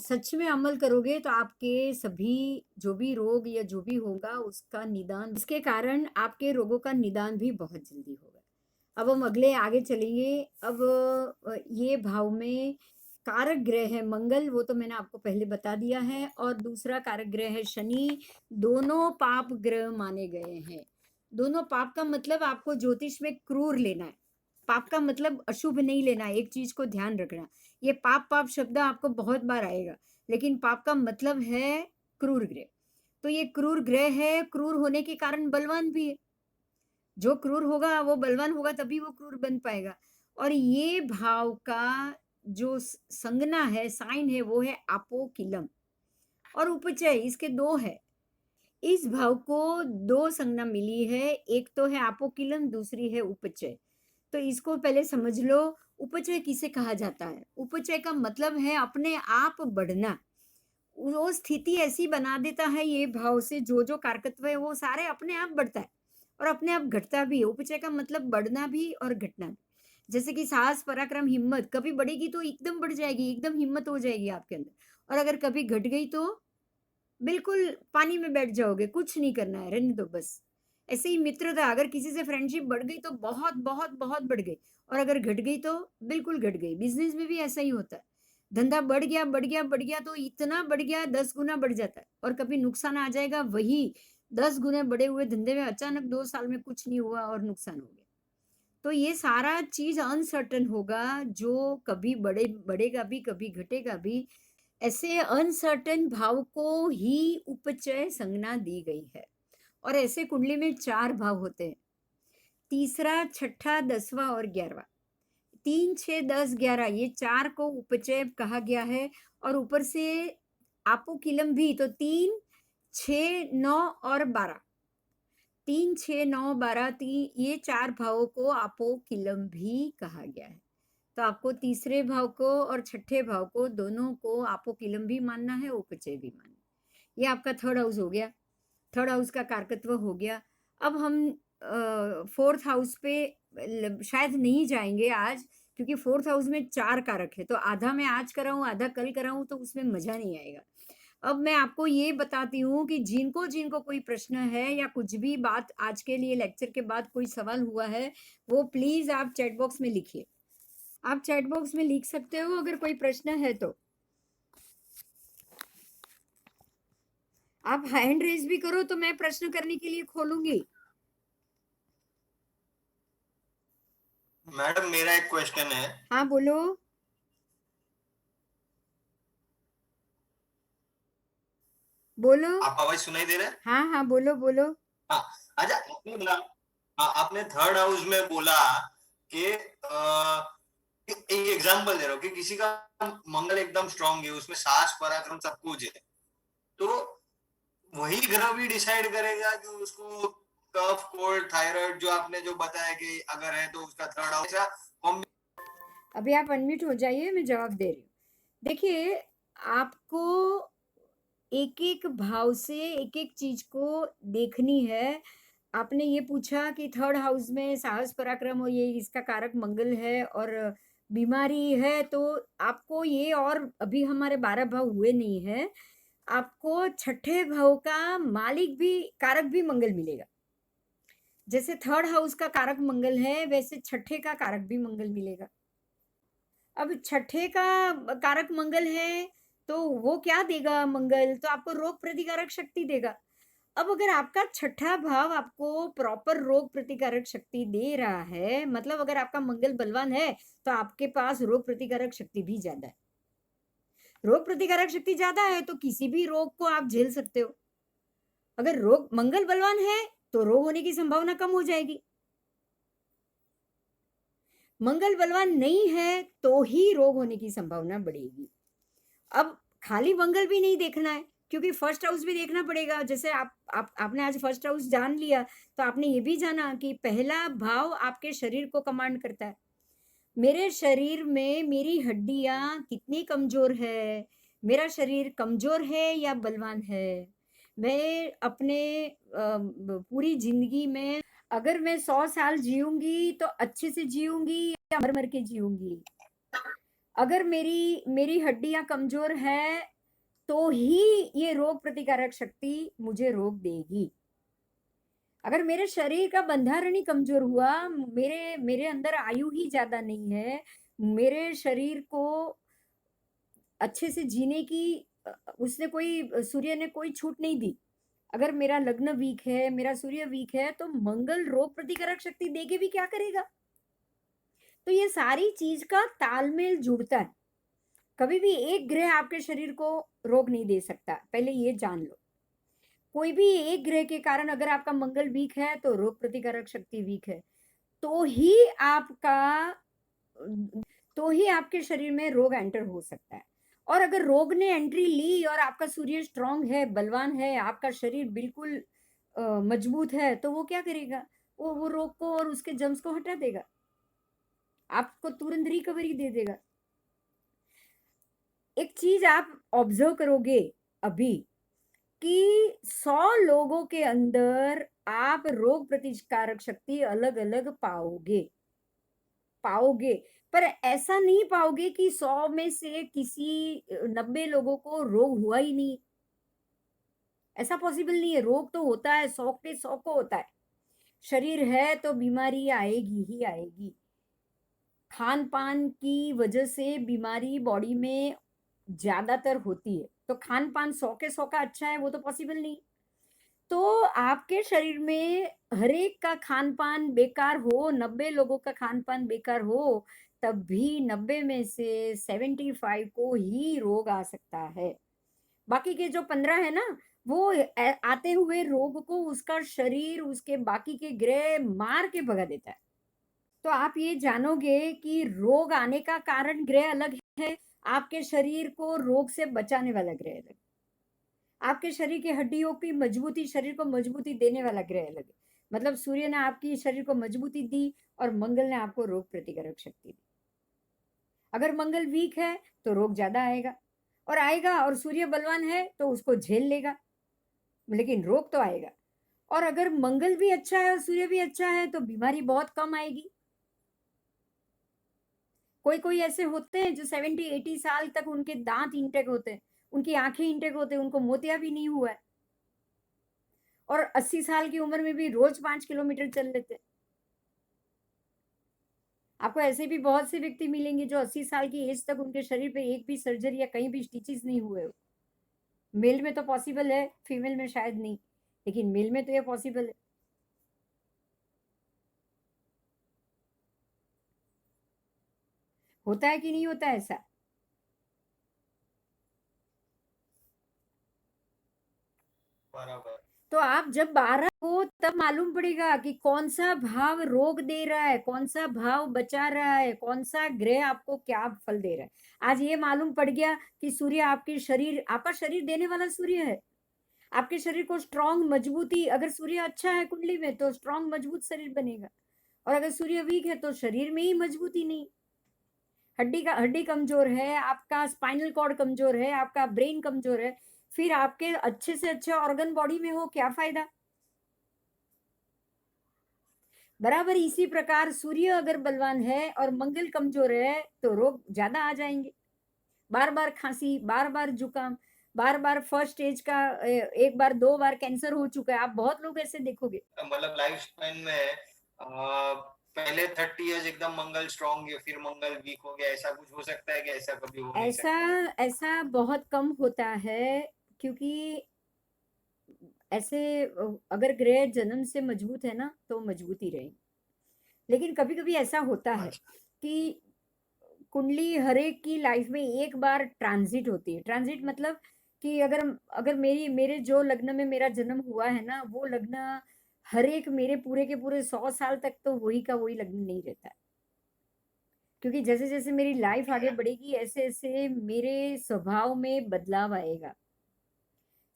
सच में अमल करोगे तो आपके सभी जो भी रोग या जो भी होगा उसका निदान, इसके कारण आपके रोगों का निदान भी बहुत जल्दी होगा। अब हम अगले आगे चलेंगे। अब ये भाव में कारक ग्रह है मंगल, वो तो मैंने आपको पहले बता दिया है, और दूसरा कारक ग्रह है शनि। दोनों पाप ग्रह माने गए हैं। दोनों पाप का मतलब आपको ज्योतिष में क्रूर लेना है। पाप का मतलब अशुभ नहीं लेना है, एक चीज को ध्यान रखना। ये पाप पाप शब्द आपको बहुत बार आएगा, लेकिन पाप का मतलब है क्रूर ग्रह। तो ये क्रूर ग्रह है, क्रूर होने के कारण बलवान भी है। जो क्रूर होगा वो बलवान होगा तभी वो क्रूर बन पाएगा। और ये भाव का जो संज्ञा है, साइन है, वो है आपो किलम और उपचय, इसके दो है। इस भाव को दो संज्ञा मिली है, एक तो है आपो किलम, दूसरी है उपचय। तो इसको पहले समझ लो। उपचय किसे कहा जाता है? उपचय का मतलब है अपने आप बढ़ना। वो स्थिति ऐसी बना देता है ये भाव से, जो जो कारकत्व है वो सारे अपने आप बढ़ता है और अपने आप घटता भी है। उपचय का मतलब बढ़ना भी और घटना भी। जैसे कि साहस, पराक्रम, हिम्मत कभी बढ़ेगी तो एकदम बढ़ जाएगी, एकदम हिम्मत हो जाएगी आपके अंदर, और अगर कभी घट गई तो बिल्कुल पानी में बैठ जाओगे, कुछ नहीं करना है, रहने दो बस। ऐसे ही मित्रता, अगर किसी से फ्रेंडशिप बढ़ गई तो बहुत बहुत बहुत बढ़ गई, और अगर घट गई तो बिल्कुल घट गई। बिजनेस में भी ऐसा ही होता है। धंधा बढ़ गया बढ़ गया बढ़ गया तो इतना बढ़ गया 10 गुना बढ़ जाता है, और कभी नुकसान आ जाएगा, वही 10 गुना बढ़े हुए धंधे में अचानक 2 साल में कुछ नहीं हुआ और नुकसान हो गया। तो ये सारा चीज अनसर्टन होगा, जो कभी बढ़ेगा भी कभी घटेगा भी। ऐसे अनसर्टन भाव को ही उपचय संज्ञा दी गई है। और ऐसे कुंडली में 4 भाव होते हैं, तीसरा, छठा, 10वां और 11वां। 3, 6, 10, 11 ये 4 को उपचय कहा गया है। और ऊपर से आपो किलम भी, तो 3, 6, 9 और 12, 3, 6, 9, 12, ये 4 भावों को आपो किलम भी कहा गया है। तो आपको तीसरे भाव को और छठे भाव को दोनों को आपो किलम भी मानना है, उपचय भी मानना है। ये आपका थर्ड हाउस हो गया, थर्ड हाउस का कारकत्व हो गया। अब हम फोर्थ हाउस पे शायद नहीं जाएंगे आज, क्योंकि फोर्थ हाउस में 4 कारक है, तो आधा मैं आज कराऊं आधा कल कराऊं तो उसमें मजा नहीं आएगा। अब मैं आपको ये बताती हूँ कि जिनको जिनको कोई प्रश्न है या कुछ भी बात आज के लिए लेक्चर के बाद कोई सवाल हुआ है, वो प्लीज आप चैट बॉक्स में लिखिए। आप चैट बॉक्स में लिख सकते हो अगर कोई प्रश्न है तो। आप हैंड रेज भी करो तो मैं प्रश्न करने के लिए खोलूंगी। मैडम मेरा एक क्वेश्चन है। हाँ बोलो। बोलो। आप आवाज सुनाई दे रहा है? हाँ हाँ बोलो बोलो। हाँ। अच्छा, आपने बोला, हाँ, आपने थर्ड हाउस में बोला कि एक एग्जांपल दे रहा हूँ कि किसी का मंगल एकदम स्ट्रांग है, उसमें साहस पराक्रम सब कुछ है, तो वही ग्रह भी डिसाइड करेगा कि उसको कफ, कोल्ड, थायराइड जो आपने जो बताया कि अगर है तो उसका थर्ड हाउस अभी आप अनम्यूट हो जाइए, मैं जवाब दे रही हूँ। देखिए, आपको एक एक भाव से एक एक चीज को देखनी है। आपने ये पूछा कि थर्ड हाउस में साहस पराक्रम और ये इसका कारक मंगल है और बीमारी है, तो आपको ये, और अभी हमारे 12 भाव हुए नहीं है, आपको छठे भाव का मालिक भी, कारक भी मंगल मिलेगा। जैसे थर्ड हाउस का कारक मंगल है, वैसे छठे का कारक भी मंगल मिलेगा। अब छठे का कारक मंगल है, तो वो क्या देगा मंगल? तो आपको रोग प्रतिकारक शक्ति देगा। अब अगर आपका छठा भाव आपको प्रॉपर रोग प्रतिकारक शक्ति दे रहा है, मतलब अगर आपका मंगल बलवान है तो आपके पास रोग प्रतिकारक शक्ति भी ज्यादा है। रोग प्रतिकारक शक्ति ज्यादा है तो किसी भी रोग को आप झेल सकते हो। अगर रोग मंगल बलवान है तो रोग होने की संभावना कम हो जाएगी। मंगल बलवान नहीं है तो ही रोग होने की संभावना बढ़ेगी। अब खाली मंगल भी नहीं देखना है, क्योंकि फर्स्ट हाउस भी देखना पड़ेगा। जैसे आपने आज फर्स्ट हाउस जान लिया, तो आपने ये भी जाना कि पहला भाव आपके शरीर को कमांड करता है। मेरे शरीर में मेरी हड्डियां कितनी कमजोर है, मेरा शरीर कमजोर है या बलवान है। मैं अपने पूरी जिंदगी में, अगर मैं 100 साल जीऊंगी तो अच्छे से जीऊंगी या मर मर के जीऊंगी। अगर मेरी मेरी हड्डियां कमजोर है तो ही ये रोग प्रतिकारक शक्ति मुझे रोक देगी। अगर मेरे शरीर का बंधारण ही कमजोर हुआ, मेरे मेरे अंदर आयु ही ज्यादा नहीं है, मेरे शरीर को अच्छे से जीने की उसने कोई, सूर्य ने कोई छूट नहीं दी। अगर मेरा लग्न वीक है, मेरा सूर्य वीक है, तो मंगल रोग प्रतिकारक शक्ति देके भी क्या करेगा? तो ये सारी चीज का तालमेल जुड़ता है। कभी भी एक ग्रह आपके शरीर को रोग नहीं दे सकता, पहले ये जान लो। कोई भी एक ग्रह के कारण अगर आपका मंगल वीक है तो रोग प्रतिकारक शक्ति वीक है, तो ही आपका तो ही आपके शरीर में रोग एंटर हो सकता है। और अगर रोग ने एंट्री ली और आपका सूर्य स्ट्रांग है, बलवान है, आपका शरीर बिल्कुल मजबूत है, तो वो क्या करेगा? वो रोग को और उसके जम्स को हटा देगा, आपको तुरंत रिकवरी दे देगा। एक चीज आप ऑब्जर्व करोगे अभी कि 100 लोगों के अंदर आप रोग प्रतिकारक शक्ति अलग अलग पाओगे पाओगे पर ऐसा नहीं पाओगे कि 100 में से किसी 90 लोगों को रोग हुआ ही नहीं। ऐसा पॉसिबल नहीं है। रोग तो होता है, 100 के 100 को होता है। शरीर है तो बीमारी आएगी ही आएगी। खान पान की वजह से बीमारी बॉडी में ज्यादातर होती है, तो खान पान 100 के 100 का अच्छा है वो तो पॉसिबल नहीं। तो आपके शरीर में हर एक का खान पान बेकार हो, 90 लोगों का खान पान बेकार हो, तब भी 90 में से 75 को ही रोग आ सकता है। बाकी के जो 15 है ना, वो आते हुए रोग को उसका शरीर, उसके बाकी के ग्रह मार के भगा देता है। तो आप ये जानोगे कि रोग आने का कारण ग्रह अलग है, आपके शरीर को रोग से बचाने वाला ग्रह अलग। आपके शरीर की हड्डियों की मजबूती, शरीर को मजबूती देने वाला ग्रह अलग है। मतलब सूर्य ने आपकी शरीर को मजबूती दी और मंगल ने आपको रोग प्रतिकारक शक्ति दी। अगर मंगल वीक है तो रोग ज्यादा आएगा, और आएगा, और सूर्य बलवान है तो उसको झेल लेगा, लेकिन रोग तो आएगा। और अगर मंगल भी अच्छा है और सूर्य भी अच्छा है तो बीमारी बहुत कम आएगी। कोई कोई ऐसे होते हैं जो 70-80 साल तक उनके दांत इंटेक होते हैं, उनकी आंखें इंटेक होते हैं, उनको मोतिया भी नहीं हुआ है, और 80 साल की उम्र में भी रोज 5 किलोमीटर चल लेते हैं। आपको ऐसे भी बहुत से व्यक्ति मिलेंगे जो 80 साल की एज तक उनके शरीर पे एक भी सर्जरी या कहीं भी स्टिचेस नहीं हुए हो। मेल में तो पॉसिबल है, फीमेल में शायद नहीं, लेकिन मेल में तो ये पॉसिबल है। होता है कि नहीं होता है ऐसा? बराबर। तो आप जब 12 हो तब मालूम पड़ेगा कि कौन सा भाव रोग दे रहा है, कौन सा भाव बचा रहा है, कौन सा ग्रह आपको क्या फल दे रहा है। आज ये मालूम पड़ गया कि सूर्य आपके शरीर, आपका शरीर देने वाला सूर्य है। आपके शरीर को स्ट्रांग मजबूती, अगर सूर्य अच्छा है कुंडली में तो स्ट्रांग मजबूत शरीर बनेगा, और अगर सूर्य वीक है तो शरीर में ही मजबूती नहीं। हड्डी कमजोर है, आपका स्पाइनल कॉर्ड कमजोर है, आपका ब्रेन कमजोर है, फिर आपके अच्छे से अच्छे ऑर्गन बॉडी में हो, क्या फायदा। बराबर इसी प्रकार सूर्य अगर बलवान है और मंगल कमजोर है तो रोग ज्यादा आ जाएंगे। बार बार खांसी, बार बार जुकाम, बार बार फर्स्ट स्टेज का, एक बार दो बार कैंसर हो चुका है, आप बहुत लोग ऐसे देखोगे। मतलब लाइफ स्पैन में पहले 30 इयर्स एकदम मंगल स्ट्रॉन्ग है, फिर मंगल वीक हो गया, ऐसा कुछ हो सकता है कि ऐसा कभी हो नहीं ऐसा सकता? ऐसा बहुत कम होता है, क्योंकि ऐसे अगर ग्रह जन्म से मजबूत है ना तो मजबूत ही रहेंगे। लेकिन कभी कभी ऐसा होता है अच्छा। कि कुंडली हर एक की लाइफ में एक बार ट्रांजिट होती है। ट्रांजिट मतलब कि अगर अगर मेरे जो लग्न में मेरा जन्म हुआ है ना, वो लग्न हर एक मेरे पूरे के पूरे 100 साल तक तो वही का वही लग्न नहीं रहता है। क्योंकि जैसे जैसे मेरी लाइफ आगे बढ़ेगी ऐसे ऐसे मेरे स्वभाव में बदलाव आएगा।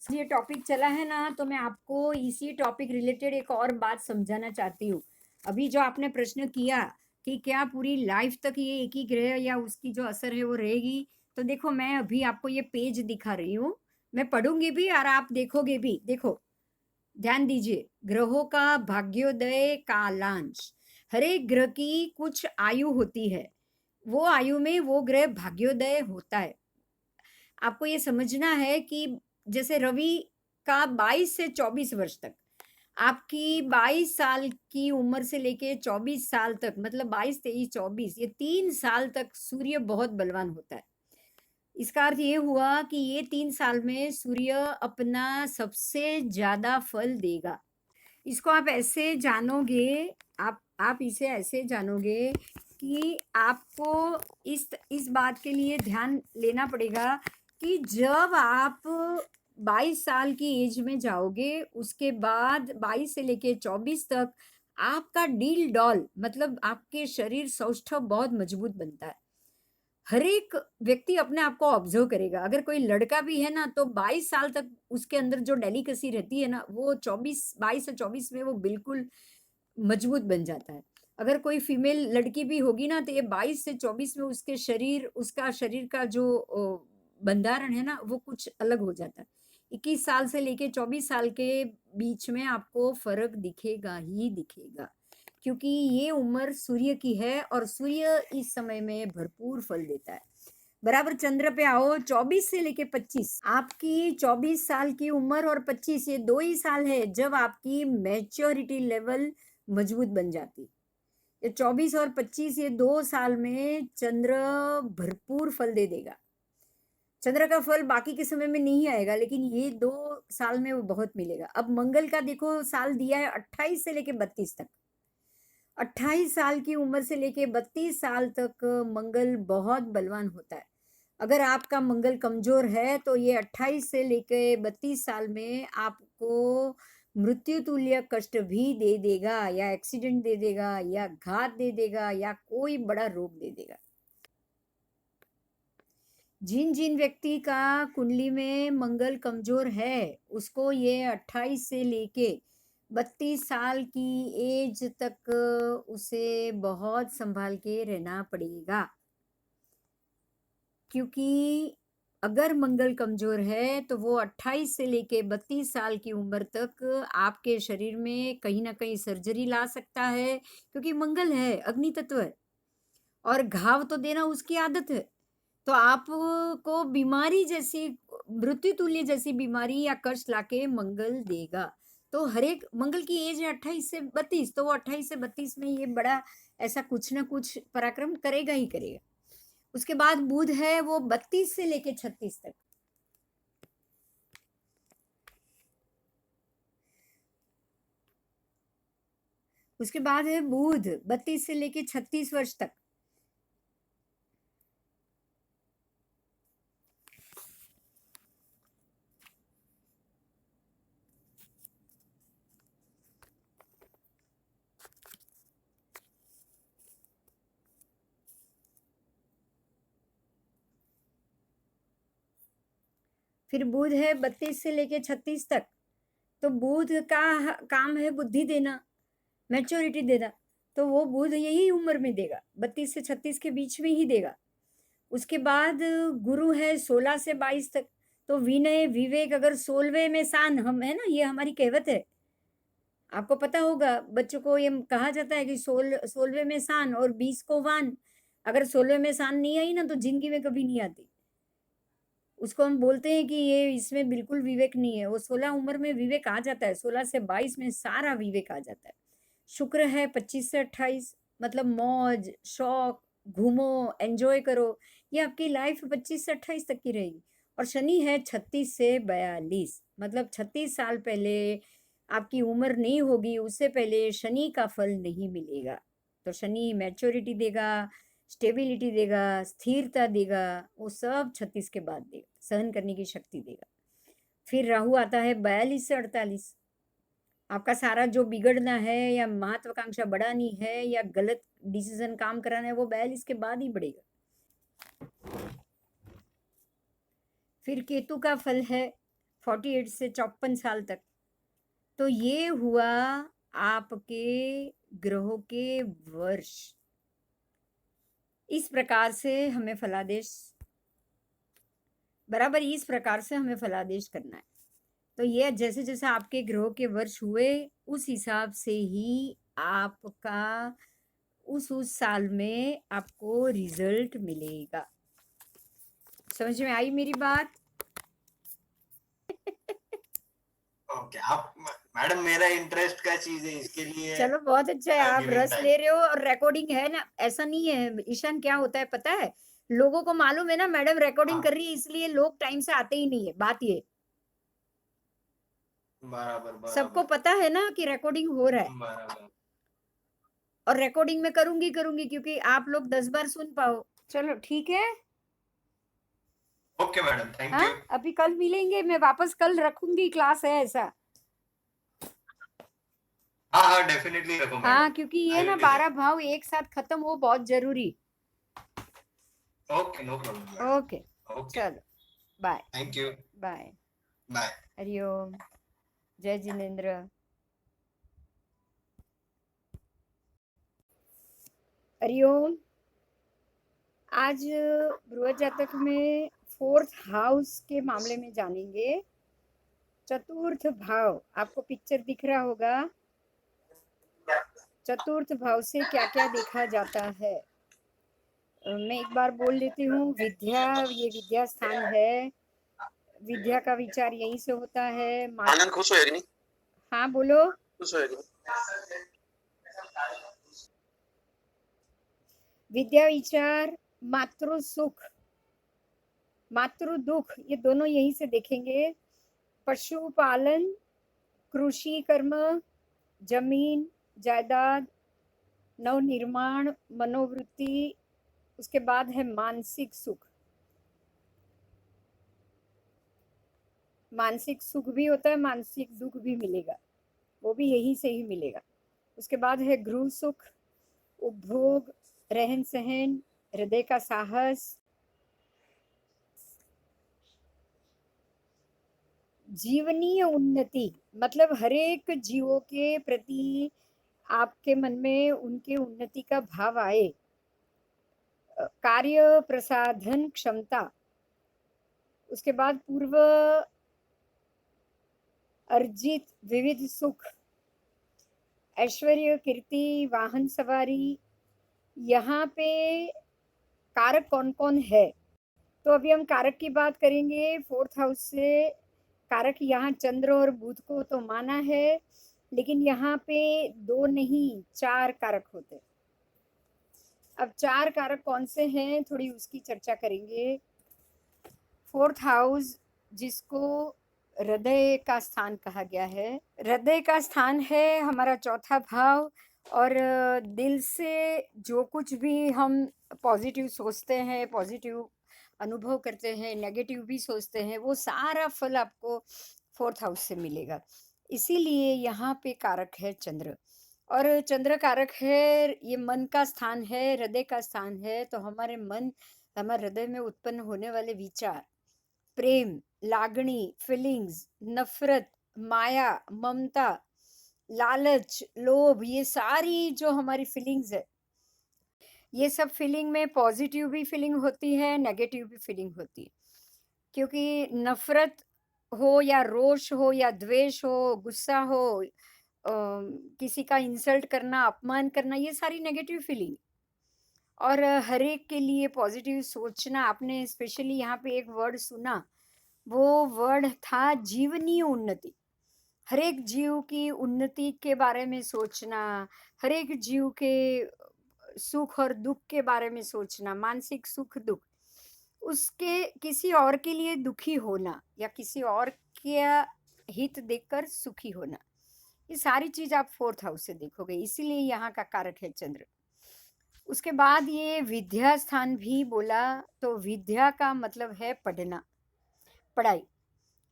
ये टॉपिक चला है ना, तो मैं आपको इसी टॉपिक रिलेटेड एक और बात समझाना चाहती हूँ। अभी जो आपने प्रश्न किया कि क्या पूरी लाइफ तक ये एक ही ग्रह या उसकी जो असर है वो रहेगी, तो देखो मैं अभी आपको ये पेज दिखा रही हूँ, मैं पढ़ूंगी भी और आप देखोगे भी। देखो, ध्यान दीजिए, ग्रहों का भाग्योदय कालांश। हर एक ग्रह की कुछ आयु होती है, वो आयु में वो ग्रह भाग्योदय होता है। आपको ये समझना है कि जैसे रवि का 22 से 24 वर्ष तक, आपकी 22 साल की उम्र से लेके 24 साल तक, मतलब 22 23 24, ये 3 साल तक सूर्य बहुत बलवान होता है। इसका अर्थ ये हुआ कि ये 3 साल में सूर्य अपना सबसे ज्यादा फल देगा। इसको आप ऐसे जानोगे, आप इसे ऐसे जानोगे कि आपको इस बात के लिए ध्यान लेना पड़ेगा कि जब आप 22 साल की एज में जाओगे, उसके बाद 22 से लेके 24 तक आपका डील डॉल, मतलब आपके शरीर सौष्ठव बहुत मजबूत बनता है। हर एक व्यक्ति अपने आप को ऑब्जर्व करेगा। अगर कोई लड़का भी है ना, तो 22 साल तक उसके अंदर जो डेलिकेसी रहती है ना, वो 22 से 24 में वो बिल्कुल मजबूत बन जाता है। अगर कोई फीमेल लड़की भी होगी ना, तो ये 22 से 24 में उसका शरीर का जो बंधारण है ना, वो कुछ अलग हो जाता है। 21 साल से लेके 24 साल के बीच में आपको फर्क दिखेगा ही दिखेगा, क्योंकि ये उम्र सूर्य की है और सूर्य इस समय में भरपूर फल देता है। बराबर चंद्र पे आओ, 24 से लेके 25, आपकी 24 साल की उम्र और 25, ये 2 ही साल है जब आपकी मैच्योरिटी लेवल मजबूत बन जाती। ये 24 और 25, ये 2 साल में चंद्र भरपूर फल दे देगा। चंद्र का फल बाकी के समय में नहीं आएगा, लेकिन ये 2 साल में वो बहुत मिलेगा। अब मंगल का देखो साल दिया है 28 से लेके 32 तक। 28 साल की उम्र से लेके 32 साल तक मंगल बहुत बलवान होता है। अगर आपका मंगल कमजोर है तो ये 28 से लेके 32 साल में आपको मृत्यु तुल्य कष्ट भी दे देगा, या एक्सीडेंट दे देगा, या घात दे देगा, या कोई बड़ा रोग दे देगा। जिन जिन व्यक्ति का कुंडली में मंगल कमजोर है, उसको ये 28 से लेके 32 साल की एज तक उसे बहुत संभाल के रहना पड़ेगा। क्योंकि अगर मंगल कमजोर है तो वो 28 से लेके 32 साल की उम्र तक आपके शरीर में कहीं ना कहीं सर्जरी ला सकता है, क्योंकि मंगल है, अग्नि तत्व है, और घाव तो देना उसकी आदत है। तो आपको बीमारी जैसी, मृत्यु तुल्य जैसी बीमारी या कष्ट लाके मंगल देगा। तो हर एक मंगल की एज है 28 से 32, तो वो 28 से 32 में ये बड़ा ऐसा कुछ ना कुछ पराक्रम करेगा ही करेगा। उसके बाद बुध है, वो 32 से लेके 36 तक। उसके बाद है बुध 32 से लेके 36 वर्ष तक। फिर बुध है 32 से लेके 36 तक। तो बुध का काम है बुद्धि देना, मैच्योरिटी देना। तो वो बुध यही उम्र में देगा, 32 से 36 के बीच में ही देगा। उसके बाद गुरु है 16 से 22 तक, तो विनय विवेक, अगर 16वें में सान हम है ना, ये हमारी कहावत है, आपको पता होगा। बच्चों को ये कहा जाता है कि 16वें में सान और 20 को वान। अगर 16वें में सान नहीं आई ना तो जिंदगी में कभी नहीं आती। उसको हम बोलते हैं कि ये इसमें बिल्कुल विवेक नहीं है। वो 16 उम्र में विवेक आ जाता है, 16 से 22 में सारा विवेक आ जाता है। शुक्र है 25 से 28, मतलब मौज शौक, घूमो, एंजॉय करो, ये आपकी लाइफ 25 से 28 तक की रहेगी। और शनि है 36 से 42, मतलब 36 साल पहले आपकी उम्र नहीं होगी, उससे पहले शनि का फल नहीं मिलेगा। तो शनि मैच्योरिटी देगा, स्टेबिलिटी देगा, स्थिरता देगा, वो सब 36 के बाद देगा, सहन करने की शक्ति देगा। फिर राहु आता है 42 से 48। आपका सारा जो बिगड़ना है या महत्वाकांक्षा बढ़ानी है या गलत डिसीजन काम कराना है, वो 42 के बाद ही बढ़ेगा। फिर केतु का फल है 48 से 54 साल तक। तो ये हुआ आपके ग्रहों के वर्ष। इस प्रकार से हमें फलादेश, बराबर इस प्रकार से हमें फलादेश करना है। तो ये जैसे जैसे आपके ग्रहों के वर्ष हुए, उस हिसाब से ही आपका उस साल में आपको रिजल्ट मिलेगा। समझ में आई मेरी बात? ओके, आप मैडम, मेरा इंटरेस्ट का चीज है, इसके लिए चलो बहुत अच्छा है, आप गिविंग रस टाइम। ले रहे हो और रिकॉर्डिंग है ना, ऐसा नहीं है ईशान। क्या होता है पता है, लोगों को मालूम है ना मैडम रिकॉर्डिंग कर रही है, इसलिए लोग टाइम से आते ही नहीं है, बात ये। बराबर सबको बराबर पता है ना कि रिकॉर्डिंग हो रहा है, बराबर। और रिकॉर्डिंग में करूंगी करूंगी क्योंकि आप लोग 10 बार सुन पाओ। चलो ठीक है। ओके मैडम, थैंक हाँ, यू। अभी कल मिलेंगे, मैं वापस कल रखूंगी, क्लास है ऐसा। हाँ हाँ, डेफिनेटली रखो हाँ, मैडम। क्योंकि ये आई ना विल बी 12 भाव एक साथ खत्म हो, बहुत जरूरी। There. Okay, no problem okay, madam. Okay, चलो, bye. Thank you. Bye. Bye. Hari Om. जय जिनेन्द्र। हरिओम। आज बृहद जातक में 4th हाउस के मामले में जानेंगे। चतुर्थ भाव, आपको पिक्चर दिख रहा होगा, चतुर्थ भाव से क्या क्या देखा जाता है। मैं एक बार बोल लेती हूँ। विद्या, ये विद्या स्थान है, विद्या का विचार यहीं से होता है। आनंद खुश होएगी नहीं? हाँ बोलो। खुश होएगी। विद्या विचार, मातृ सुख, मातृ दुख, ये दोनों यहीं से देखेंगे। पशुपालन, कृषि कर्म, जमीन जायदाद, नवनिर्माण, मनोवृत्ति, उसके बाद है मानसिक सुख। मानसिक सुख भी होता है, मानसिक दुख भी मिलेगा, वो भी यहीं से ही मिलेगा। उसके बाद है गृह सुख, उपभोग, रहन सहन, हृदय का साहस, जीवनीय उन्नति, मतलब हर एक जीवों के प्रति आपके मन में उनके उन्नति का भाव आए। कार्य प्रसाधन क्षमता, उसके बाद पूर्व अर्जित विविध सुख, ऐश्वर्य, कीर्ति, वाहन सवारी। यहाँ पे कारक कौन कौन है, तो अभी हम कारक की बात करेंगे। 4th हाउस से कारक यहाँ चंद्र और बुध को तो माना है, लेकिन यहाँ पे 2 नहीं 4 कारक होते। अब 4 कारक कौन से हैं, थोड़ी उसकी चर्चा करेंगे। 4th हाउस, जिसको हृदय का स्थान कहा गया है, हृदय का स्थान है हमारा चौथा भाव। और दिल से जो कुछ भी हम पॉजिटिव सोचते हैं, पॉजिटिव अनुभव करते हैं, नेगेटिव भी सोचते हैं, वो सारा फल आपको 4th हाउस से मिलेगा। इसीलिए यहाँ पे कारक है चंद्र, और चंद्र कारक है, ये मन का स्थान है, हृदय का स्थान है। तो हमारे मन, हमारे हृदय में उत्पन्न होने वाले विचार, प्रेम, लागणी, फीलिंग्स, नफरत, माया, ममता, लालच, लोभ, ये सारी जो हमारी फीलिंग्स है, ये सब फीलिंग में पॉजिटिव भी फीलिंग होती है, नेगेटिव भी फीलिंग होती है। क्योंकि नफ़रत हो या रोष हो या द्वेष हो, गुस्सा हो, किसी का इंसल्ट करना, अपमान करना, ये सारी नेगेटिव फीलिंग। और हर एक के लिए पॉजिटिव सोचना। आपने स्पेशली यहाँ पे एक वर्ड सुना, वो वर्ड था जीवनीय उन्नति। हर एक जीव की उन्नति के बारे में सोचना, हर एक जीव के सुख और दुख के बारे में सोचना, मानसिक सुख दुख, उसके किसी और के लिए दुखी होना या किसी और के हित देखकर सुखी होना, ये सारी चीज आप फोर्थ हाउस से देखोगे, इसीलिए यहाँ का कारक है चंद्र। उसके बाद ये विद्या स्थान भी बोला, तो विद्या का मतलब है पढ़ना, पढ़ाई,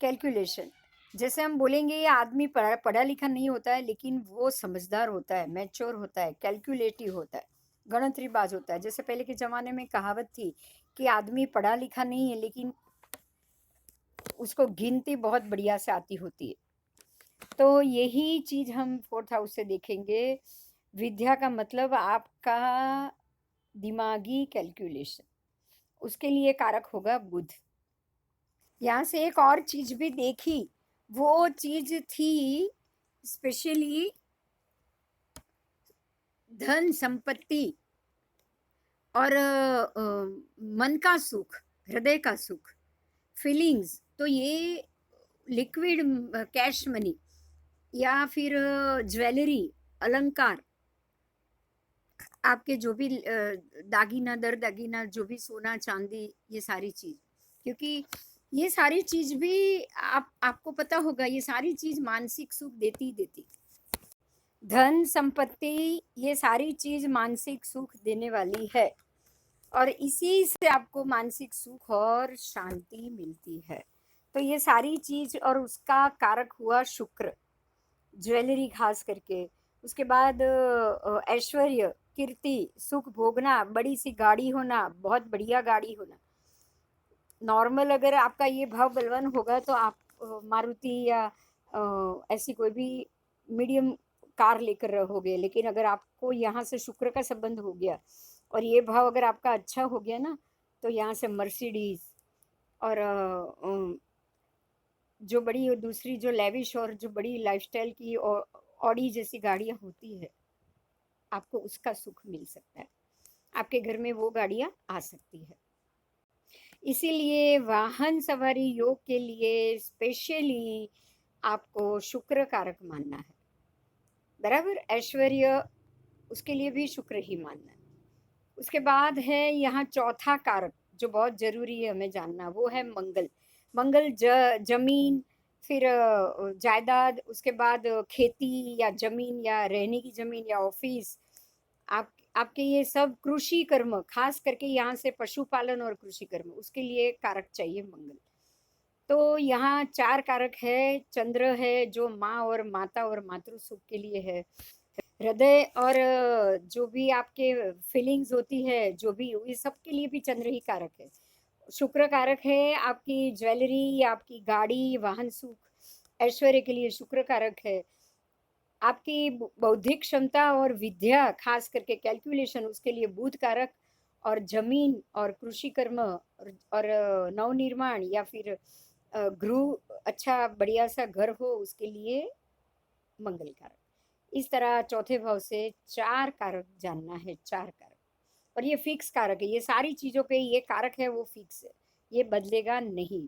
कैलकुलेशन। जैसे हम बोलेंगे ये आदमी पढ़ा पढ़ा लिखा नहीं होता है, लेकिन वो समझदार होता है, मैच्योर होता है, कैलकुलेटिव होता है, गणितबाज होता है। जैसे पहले के ज़माने में कहावत थी कि आदमी पढ़ा लिखा नहीं है, लेकिन उसको गिनती बहुत बढ़िया से आती होती है। तो यही चीज़ हम फोर्थ हाउस से देखेंगे। विद्या का मतलब आपका दिमागी कैलकुलेशन, उसके लिए कारक होगा बुध। यहाँ से एक और चीज भी देखी, वो चीज थी स्पेशली धन संपत्ति और मन का सुख, हृदय का सुख, फीलिंग्स। तो ये लिक्विड कैश मनी या फिर ज्वेलरी, अलंकार, आपके जो भी दागीना दर दागीना, जो भी सोना चांदी, ये सारी चीज। क्योंकि ये सारी चीज भी आपको पता होगा, ये सारी चीज मानसिक सुख देती ही देती। धन संपत्ति, ये सारी चीज मानसिक सुख देने वाली है, और इसी से आपको मानसिक सुख और शांति मिलती है। तो ये सारी चीज, और उसका कारक हुआ शुक्र, ज्वेलरी खास करके। उसके बाद ऐश्वर्य, कीर्ति, सुख भोगना, बड़ी सी गाड़ी होना, बहुत बढ़िया गाड़ी होना। नॉर्मल अगर आपका ये भाव बलवान होगा तो आप मारुति या ऐसी कोई भी मीडियम कार लेकर रहोगे। लेकिन अगर आपको यहाँ से शुक्र का संबंध हो गया और ये भाव अगर आपका अच्छा हो गया ना, तो यहाँ से मर्सिडीज और जो बड़ी दूसरी जो लेविश और जो बड़ी लाइफस्टाइल की ऑडी जैसी गाड़ियाँ होती है, आपको उसका सुख मिल सकता है, आपके घर में वो गाड़ियाँ आ सकती है। इसीलिए वाहन सवारी योग के लिए स्पेशली आपको शुक्र कारक मानना है, बराबर। ऐश्वर्य, उसके लिए भी शुक्र ही मानना है। उसके बाद है यहाँ चौथा कारक जो बहुत जरूरी है हमें जानना, वो है मंगल। मंगल जमीन, फिर जायदाद, उसके बाद खेती या जमीन या रहने की जमीन या ऑफिस, आपके ये सब कृषि कर्म, खास करके यहाँ से पशुपालन और कृषि कर्म, उसके लिए कारक चाहिए मंगल। तो यहाँ 4 कारक है। चंद्र है जो माँ और माता और मातृ सुख के लिए है। हृदय और जो भी आपके फीलिंग्स होती है, जो भी, ये सब के लिए भी चंद्र ही कारक है। शुक्र कारक है आपकी ज्वेलरी, आपकी गाड़ी, वाहन सुख। ऐश्वर्य के लिए शुक्र कारक है। आपकी बौद्धिक क्षमता और विद्या, खास करके कैलकुलेशन, उसके लिए बुध कारक। और जमीन और कृषि कर्म और नवनिर्माण या फिर गृह, अच्छा बढ़िया सा घर हो, उसके लिए मंगल कारक। इस तरह चौथे भाव से 4 कारक जानना है, 4 कारक। और ये फिक्स कारक है, ये सारी चीज़ों पे ये कारक है वो फिक्स है, ये बदलेगा नहीं।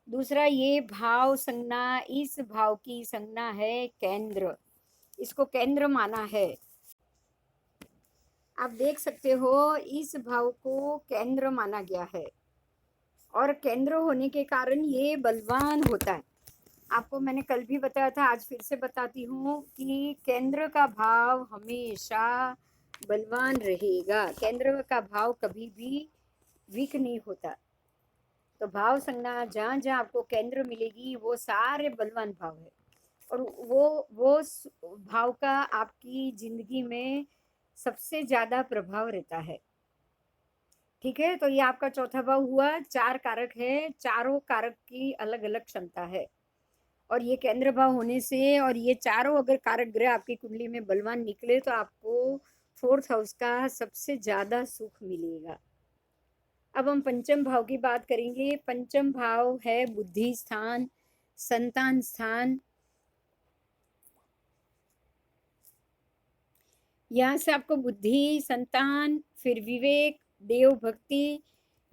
दूसरा, ये भाव संज्ञा, इस भाव की संज्ञा है केंद्र, इसको केंद्र माना है। आप देख सकते हो इस भाव को केंद्र माना गया है, और केंद्र होने के कारण ये बलवान होता है। आपको मैंने कल भी बताया था, आज फिर से बताती हूँ कि केंद्र का भाव हमेशा बलवान रहेगा, केंद्र का भाव कभी भी वीक नहीं होता। तो भाव संज्ञा जहाँ जहाँ आपको केंद्र मिलेगी वो सारे बलवान भाव है, और वो भाव का आपकी जिंदगी में सबसे ज्यादा प्रभाव रहता है। ठीक है, तो ये आपका चौथा भाव हुआ। 4 कारक है, चारों कारक की अलग अलग क्षमता है, और ये केंद्र भाव होने से, और ये चारों अगर कारक ग्रह आपकी कुंडली में बलवान निकले, तो आपको फोर्थ हाउस का सबसे ज्यादा सुख मिलेगा। अब हम पंचम भाव की बात करेंगे। पंचम भाव है बुद्धि स्थान, संतान स्थान। यहाँ से आपको बुद्धि, संतान, फिर विवेक, देव भक्ति,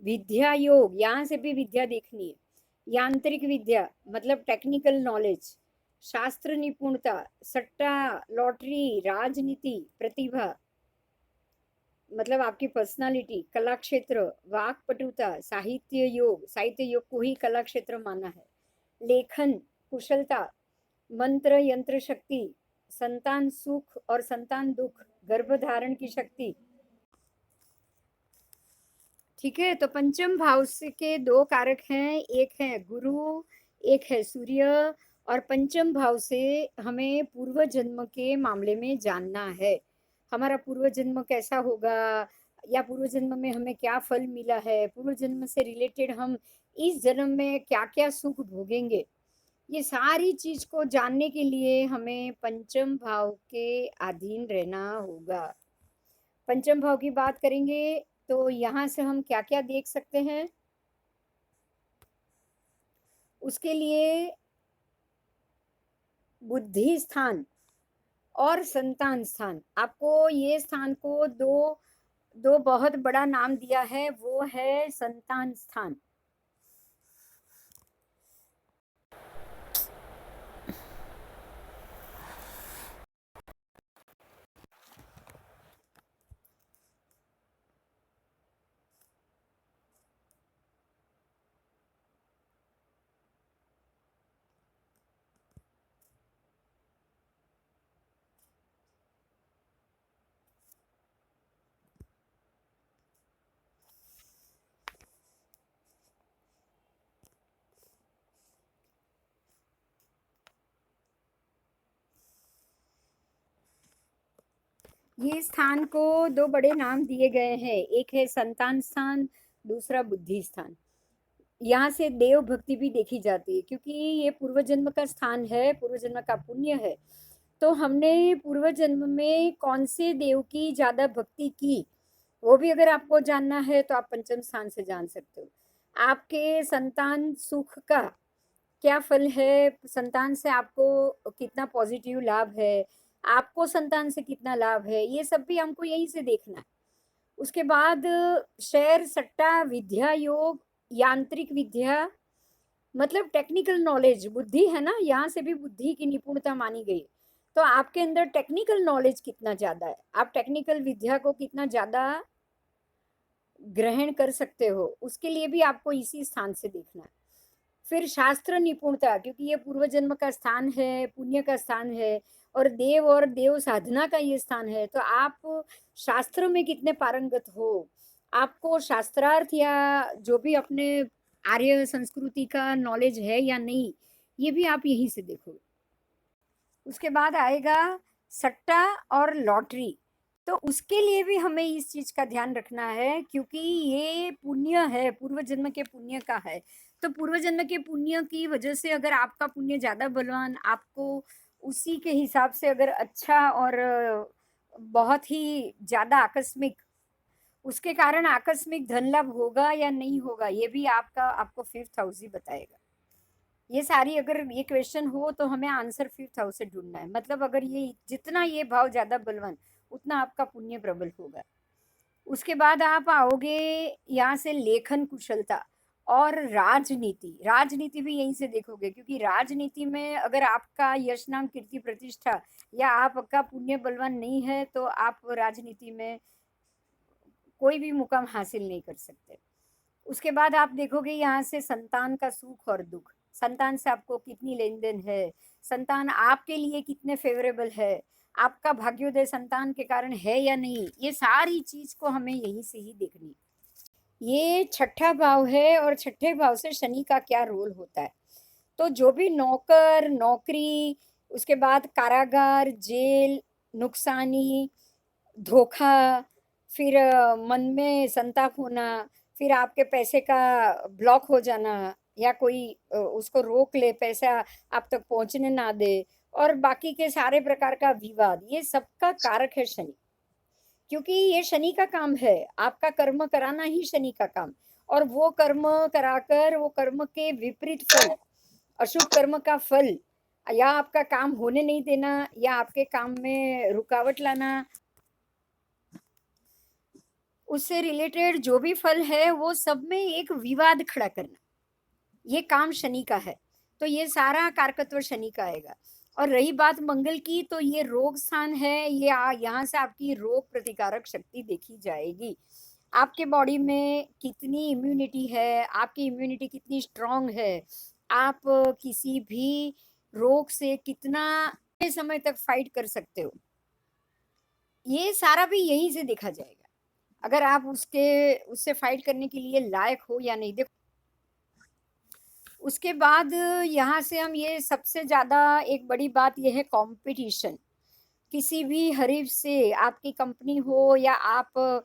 विद्या योग, यहाँ से भी विद्या देखनी है। यांत्रिक विद्या मतलब टेक्निकल नॉलेज, शास्त्र निपुणता, सट्टा, लॉटरी, राजनीति, प्रतिभा मतलब आपकी पर्सनालिटी, कला क्षेत्र, वाक पटुता, साहित्य योग को ही कला क्षेत्र माना है, लेखन, कुशलता, मंत्र यंत्र शक्ति, संतान सुख और संतान दुख, गर्भ धारण की शक्ति। ठीक है, तो पंचम भाव से के दो कारक हैं, एक है गुरु, एक है सूर्य। और पंचम भाव से हमें पूर्व जन्म के मामले में जानना है, हमारा पूर्व जन्म कैसा होगा, या पूर्व जन्म में हमें क्या फल मिला है, पूर्व जन्म से रिलेटेड हम इस जन्म में क्या क्या सुख भोगेंगे। ये सारी चीज को जानने के लिए हमें पंचम भाव के अधीन रहना होगा। पंचम भाव की बात करेंगे तो यहाँ से हम क्या क्या देख सकते हैं। उसके लिए बुद्धि स्थान और संतान स्थान, आपको ये स्थान को दो दो बहुत बड़ा नाम दिया है, वो है संतान स्थान। ये स्थान को दो बड़े नाम दिए गए हैं, एक है संतान स्थान, दूसरा बुद्धि स्थान। यहाँ से देव भक्ति भी देखी जाती है, क्योंकि ये पूर्व जन्म का स्थान है, पूर्व जन्म का पुण्य है। तो हमने पूर्व जन्म में कौन से देव की ज्यादा भक्ति की, वो भी अगर आपको जानना है तो आप पंचम स्थान से जान सकते हो। आपके संतान सुख का क्या फल है, संतान से आपको कितना पॉजिटिव लाभ है, आपको संतान से कितना लाभ है, ये सब भी हमको यहीं से देखना है। उसके बाद शेयर सट्टा, विद्या योग, यांत्रिक विद्या मतलब टेक्निकल नॉलेज, बुद्धि है ना, यहाँ से भी बुद्धि की निपुणता मानी गई। तो आपके अंदर टेक्निकल नॉलेज कितना ज्यादा है, आप टेक्निकल विद्या को कितना ज्यादा ग्रहण कर सकते हो, उसके लिए भी आपको इसी स्थान से देखना है। फिर शास्त्र निपुणता, क्योंकि ये पूर्व जन्म का स्थान है, पुण्य का स्थान है, और देव साधना का ये स्थान है। तो आप शास्त्र में कितने पारंगत हो, आपको शास्त्रार्थ या जो भी अपने आर्य संस्कृति का नॉलेज है या नहीं, ये भी आप यहीं से देखोगे। उसके बाद आएगा सट्टा और लॉटरी। तो उसके लिए भी हमें इस चीज का ध्यान रखना है, क्योंकि ये पुण्य है, पूर्व जन्म के पुण्य का है। तो पूर्व जन्म के पुण्य की वजह से अगर आपका पुण्य ज्यादा बलवान, आपको उसी के हिसाब से अगर अच्छा और बहुत ही ज्यादा आकस्मिक, उसके कारण आकस्मिक धन लाभ होगा या नहीं होगा, ये भी आपको फिफ्थ हाउस ही बताएगा। ये सारी अगर ये क्वेश्चन हो तो हमें आंसर फिफ्थ हाउस से ढूंढना है। मतलब अगर ये जितना ये भाव ज्यादा बलवान, उतना आपका पुण्य प्रबल होगा। उसके बाद आप आओगे यहाँ से लेखन कुशलता और राजनीति। राजनीति भी यहीं से देखोगे, क्योंकि राजनीति में अगर आपका यश नाम कीर्ति प्रतिष्ठा या आपका पुण्य बलवान नहीं है, तो आप राजनीति में कोई भी मुकाम हासिल नहीं कर सकते। उसके बाद आप देखोगे यहाँ से संतान का सुख और दुख, संतान से आपको कितनी लेन देन है, संतान आपके लिए कितने फेवरेबल है, आपका भाग्योदय संतान के कारण है या नहीं, ये सारी चीज को हमें यहीं से ही देखनी। ये छठा भाव है, और छठे भाव से शनि का क्या रोल होता है। तो जो भी नौकर नौकरी, उसके बाद कारागार, जेल, नुकसानी, धोखा, फिर मन में संताप होना, फिर आपके पैसे का ब्लॉक हो जाना, या कोई उसको रोक ले, पैसा आप तक पहुंचने ना दे, और बाकी के सारे प्रकार का विवाद, ये सबका कारक है शनि। क्योंकि ये शनि का काम है, आपका कर्म कराना ही शनि का काम। और वो कर्म कराकर वो कर्म के विपरीत फल, अशुभ कर्म का फल, या आपका काम होने नहीं देना, या आपके काम में रुकावट लाना, उससे रिलेटेड जो भी फल है वो सब में एक विवाद खड़ा करना, ये काम शनि का है। तो ये सारा कारकत्व शनि का आएगा। और रही बात मंगल की, तो ये रोग स्थान है, ये यहाँ से आपकी रोग प्रतिकारक शक्ति देखी जाएगी। आपके बॉडी में कितनी इम्यूनिटी है, आपकी इम्यूनिटी कितनी स्ट्रांग है, आप किसी भी रोग से कितना समय तक फाइट कर सकते हो, ये सारा भी यहीं से देखा जाएगा। अगर आप उससे फाइट करने के लिए लायक हो या नहीं। देखो, उसके बाद यहाँ से हम ये सबसे ज़्यादा एक बड़ी बात ये है कंपटीशन। किसी भी हरीफ से, आपकी कंपनी हो या आप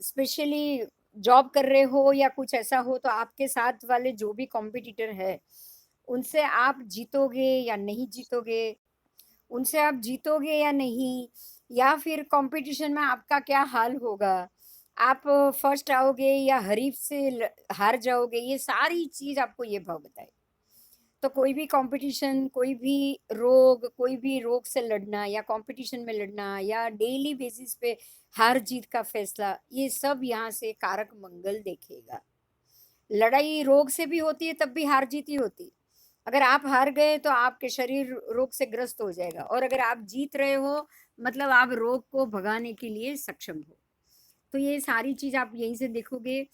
स्पेशली जॉब कर रहे हो या कुछ ऐसा हो, तो आपके साथ वाले जो भी कॉम्पिटिटर है उनसे आप जीतोगे या नहीं जीतोगे, उनसे आप जीतोगे या नहीं, या फिर कंपटीशन में आपका क्या हाल होगा, आप फर्स्ट आओगे या हरीफ से हार जाओगे, ये सारी चीज आपको ये भाव बताए। तो कोई भी कंपटीशन, कोई भी रोग से लड़ना या कंपटीशन में लड़ना या डेली बेसिस पे हार जीत का फैसला, ये सब यहाँ से कारक मंगल देखेगा। लड़ाई रोग से भी होती है, तब भी हार जीत ही होती है। अगर आप हार गए तो आपके शरीर रोग से ग्रस्त हो जाएगा, और अगर आप जीत रहे हो मतलब आप रोग को भगाने के लिए सक्षम हो। तो ये सारी चीज आप यहीं से देखोगे।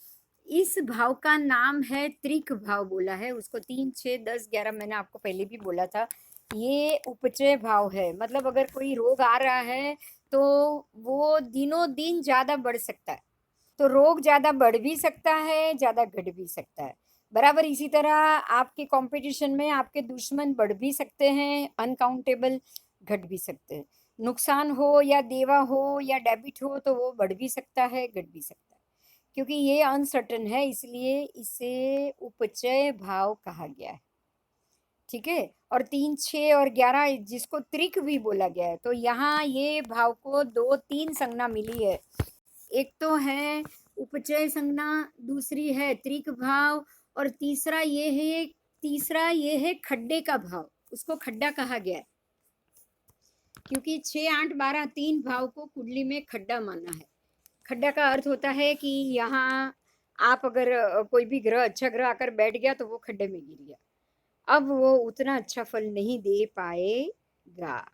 इस भाव का नाम है त्रिक भाव, बोला है उसको 3, 6, 10, 11, मैंने आपको पहले भी बोला था। ये उपचय भाव है, मतलब अगर कोई रोग आ रहा है तो वो दिनों दिन ज्यादा बढ़ सकता है। तो रोग ज्यादा बढ़ भी सकता है, ज्यादा घट भी सकता है। बराबर इसी तरह आपके कंपटीशन में आपके दुश्मन बढ़ भी सकते हैं, अनकाउंटेबल, घट भी सकते हैं। नुकसान हो या देवा हो या डेबिट हो तो वो बढ़ भी सकता है, घट भी सकता है। क्योंकि ये अनसर्टन है, इसलिए इसे उपचय भाव कहा गया है। ठीक है। और 3, 6 और 11 जिसको त्रिक भी बोला गया है, तो यहाँ ये भाव को 2, 3 संज्ञा मिली है। एक तो है उपचय संज्ञा, दूसरी है त्रिक भाव, और तीसरा ये है खड्डे का भाव, उसको खड्डा कहा गया है। क्योंकि 6, 8, 12 3 भाव को कुंडली में खड्डा माना है। खड्डा का अर्थ होता है कि यहाँ आप अगर कोई भी ग्रह, अच्छा ग्रह आकर बैठ गया तो वो खड्डे में गिर गया, अब वो उतना अच्छा फल नहीं दे पाएगा।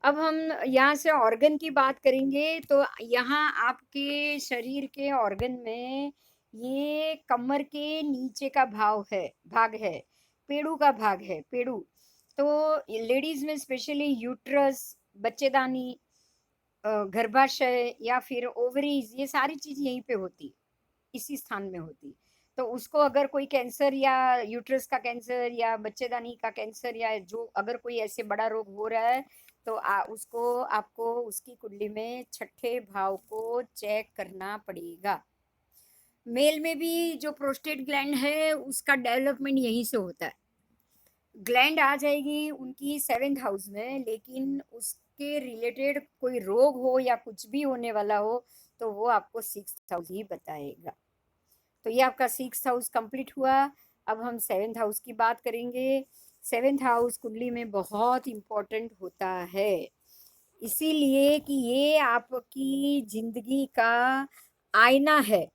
अब हम यहाँ से ऑर्गन की बात करेंगे, तो यहाँ आपके शरीर के ऑर्गन में ये कमर के नीचे का भाग है, पेड़ू का भाग है, पेड़ू। तो लेडीज में स्पेशली यूट्रस, बच्चेदानी, गर्भाशय या फिर ओवरीज, ये सारी चीज यहीं पे होती, इसी स्थान में होती। तो उसको अगर कोई कैंसर या यूट्रस का कैंसर या बच्चेदानी का कैंसर या जो अगर कोई ऐसे बड़ा रोग हो रहा है, तो आपको उसकी कुंडली में छठे भाव को चेक करना पड़ेगा। मेल में भी जो प्रोस्टेट ग्लैंड है उसका डेवलपमेंट यहीं से होता है। ग्लैंड आ जाएगी उनकी 7th हाउस में, लेकिन उसके रिलेटेड कोई रोग हो या कुछ भी होने वाला हो तो वो आपको 6th हाउस ही बताएगा। तो ये आपका 6th हाउस कंप्लीट हुआ। अब हम 7th हाउस की बात करेंगे। 7th हाउस कुंडली में बहुत इम्पोर्टेंट होता है, इसीलिए कि ये आपकी जिंदगी का आईना है।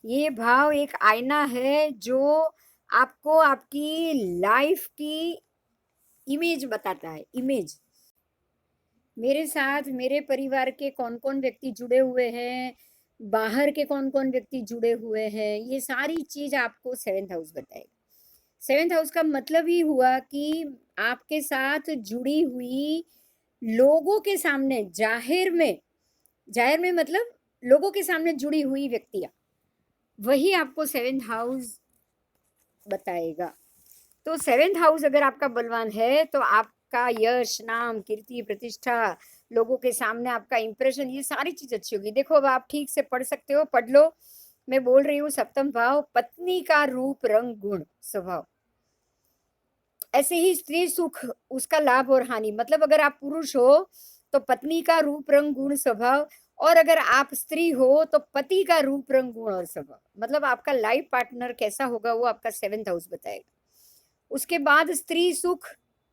ये भाव एक आईना है जो आपको आपकी लाइफ की इमेज बताता है। इमेज, मेरे साथ मेरे परिवार के कौन कौन व्यक्ति जुड़े हुए हैं, बाहर के कौन कौन व्यक्ति जुड़े हुए हैं, ये सारी चीज आपको 7th हाउस बताएगा। 7th हाउस का मतलब ही हुआ कि आपके साथ जुड़ी हुई लोगों के सामने, जाहिर में मतलब लोगों के सामने जुड़ी हुई व्यक्तियां, वही आपको 7th हाउस बताएगा। तो 7th हाउस अगर आपका बलवान है तो आपका यश, नाम, कीर्ति, प्रतिष्ठा, लोगों के सामने आपका इंप्रेशन, ये सारी चीज अच्छी होगी। देखो, अब आप ठीक से पढ़ सकते हो, पढ़ लो। मैं बोल रही हूँ 7th भाव, पत्नी का रूप, रंग, गुण, स्वभाव। ऐसे ही स्त्री सुख, उसका लाभ और हानि, मतलब अगर आप पुरुष हो तो पत्नी का रूप रंग गुण स्वभाव, और अगर आप स्त्री हो तो पति का रूप रंग गुण और स्वभाव, मतलब आपका लाइफ पार्टनर कैसा होगा वो आपका 7th हाउस बताएगा। उसके बाद स्त्री सुख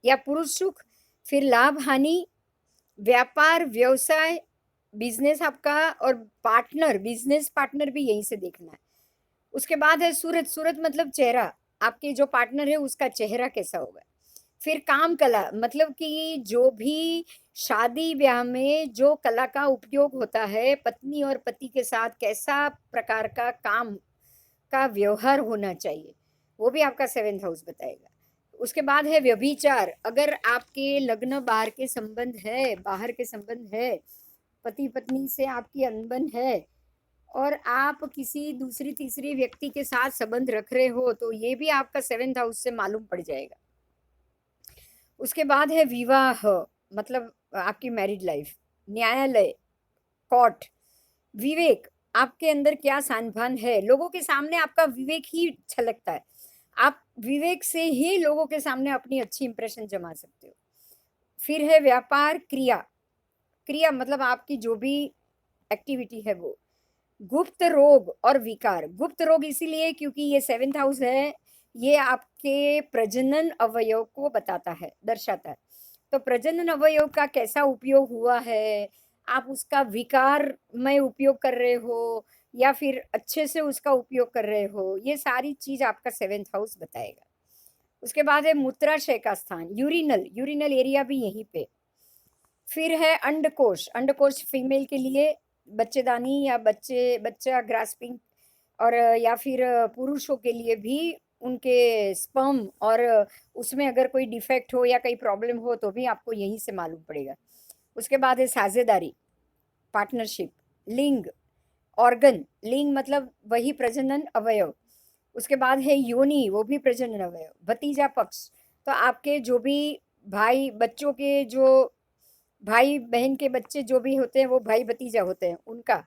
या पुरुष सुख, फिर लाभ हानि, व्यापार व्यवसाय, बिजनेस आपका, और पार्टनर बिजनेस पार्टनर भी यहीं से देखना है। उसके बाद है सूरत, सूरत मतलब चेहरा, आपके जो पार्टनर है उसका चेहरा कैसा होगा। फिर काम कला, मतलब कि जो भी शादी ब्याह में जो कला का उपयोग होता है, पत्नी और पति के साथ कैसा प्रकार का काम का व्यवहार होना चाहिए, वो भी आपका 7th हाउस बताएगा। उसके बाद है व्यभिचार, अगर आपके लग्न बाहर के संबंध है, बाहर के संबंध है, पति पत्नी से आपकी अनबन है और आप किसी दूसरी तीसरी व्यक्ति के साथ संबंध रख रहे हो, तो ये भी आपका 7th हाउस से मालूम पड़ जाएगा। उसके बाद है विवाह, मतलब आपकी मैरिड लाइफ, न्यायालय, कोर्ट, विवेक, आपके अंदर क्या सानभान है, लोगों के सामने आपका विवेक ही छलकता है, आप विवेक से ही लोगों के सामने अपनी अच्छी इंप्रेशन जमा सकते हो। फिर है व्यापार, क्रिया, क्रिया मतलब आपकी जो भी एक्टिविटी है वो। गुप्त रोग और विकार, गुप्त रोग इसीलिए क्योंकि ये 7th हाउस है, ये आपके प्रजनन अवयव को बताता है, दर्शाता है। तो प्रजनन अवयव का कैसा उपयोग हुआ है, आप उसका विकार में उपयोग कर रहे हो या फिर अच्छे से उसका उपयोग कर रहे हो, ये सारी चीज आपका 7th हाउस बताएगा। उसके बाद है मूत्राशय का स्थान, यूरिनल, यूरिनल एरिया भी यहीं पे। फिर है अंडकोश, अंडकोश फीमेल के लिए बच्चेदानी या बच्चा ग्रास्पिंग, और या फिर पुरुषों के लिए भी उनके स्पर्म, और उसमें अगर कोई डिफेक्ट हो या कोई प्रॉब्लम हो तो भी आपको यहीं से मालूम पड़ेगा। उसके बाद है साझेदारी, पार्टनरशिप, लिंग, ऑर्गन, लिंग मतलब वही प्रजनन अवयव। उसके बाद है योनि, वो भी प्रजनन अवयव। भतीजा पक्ष, तो आपके जो भी भाई बच्चों के, जो भाई बहन के बच्चे जो भी होते हैं वो भाई भतीजा होते हैं उनका।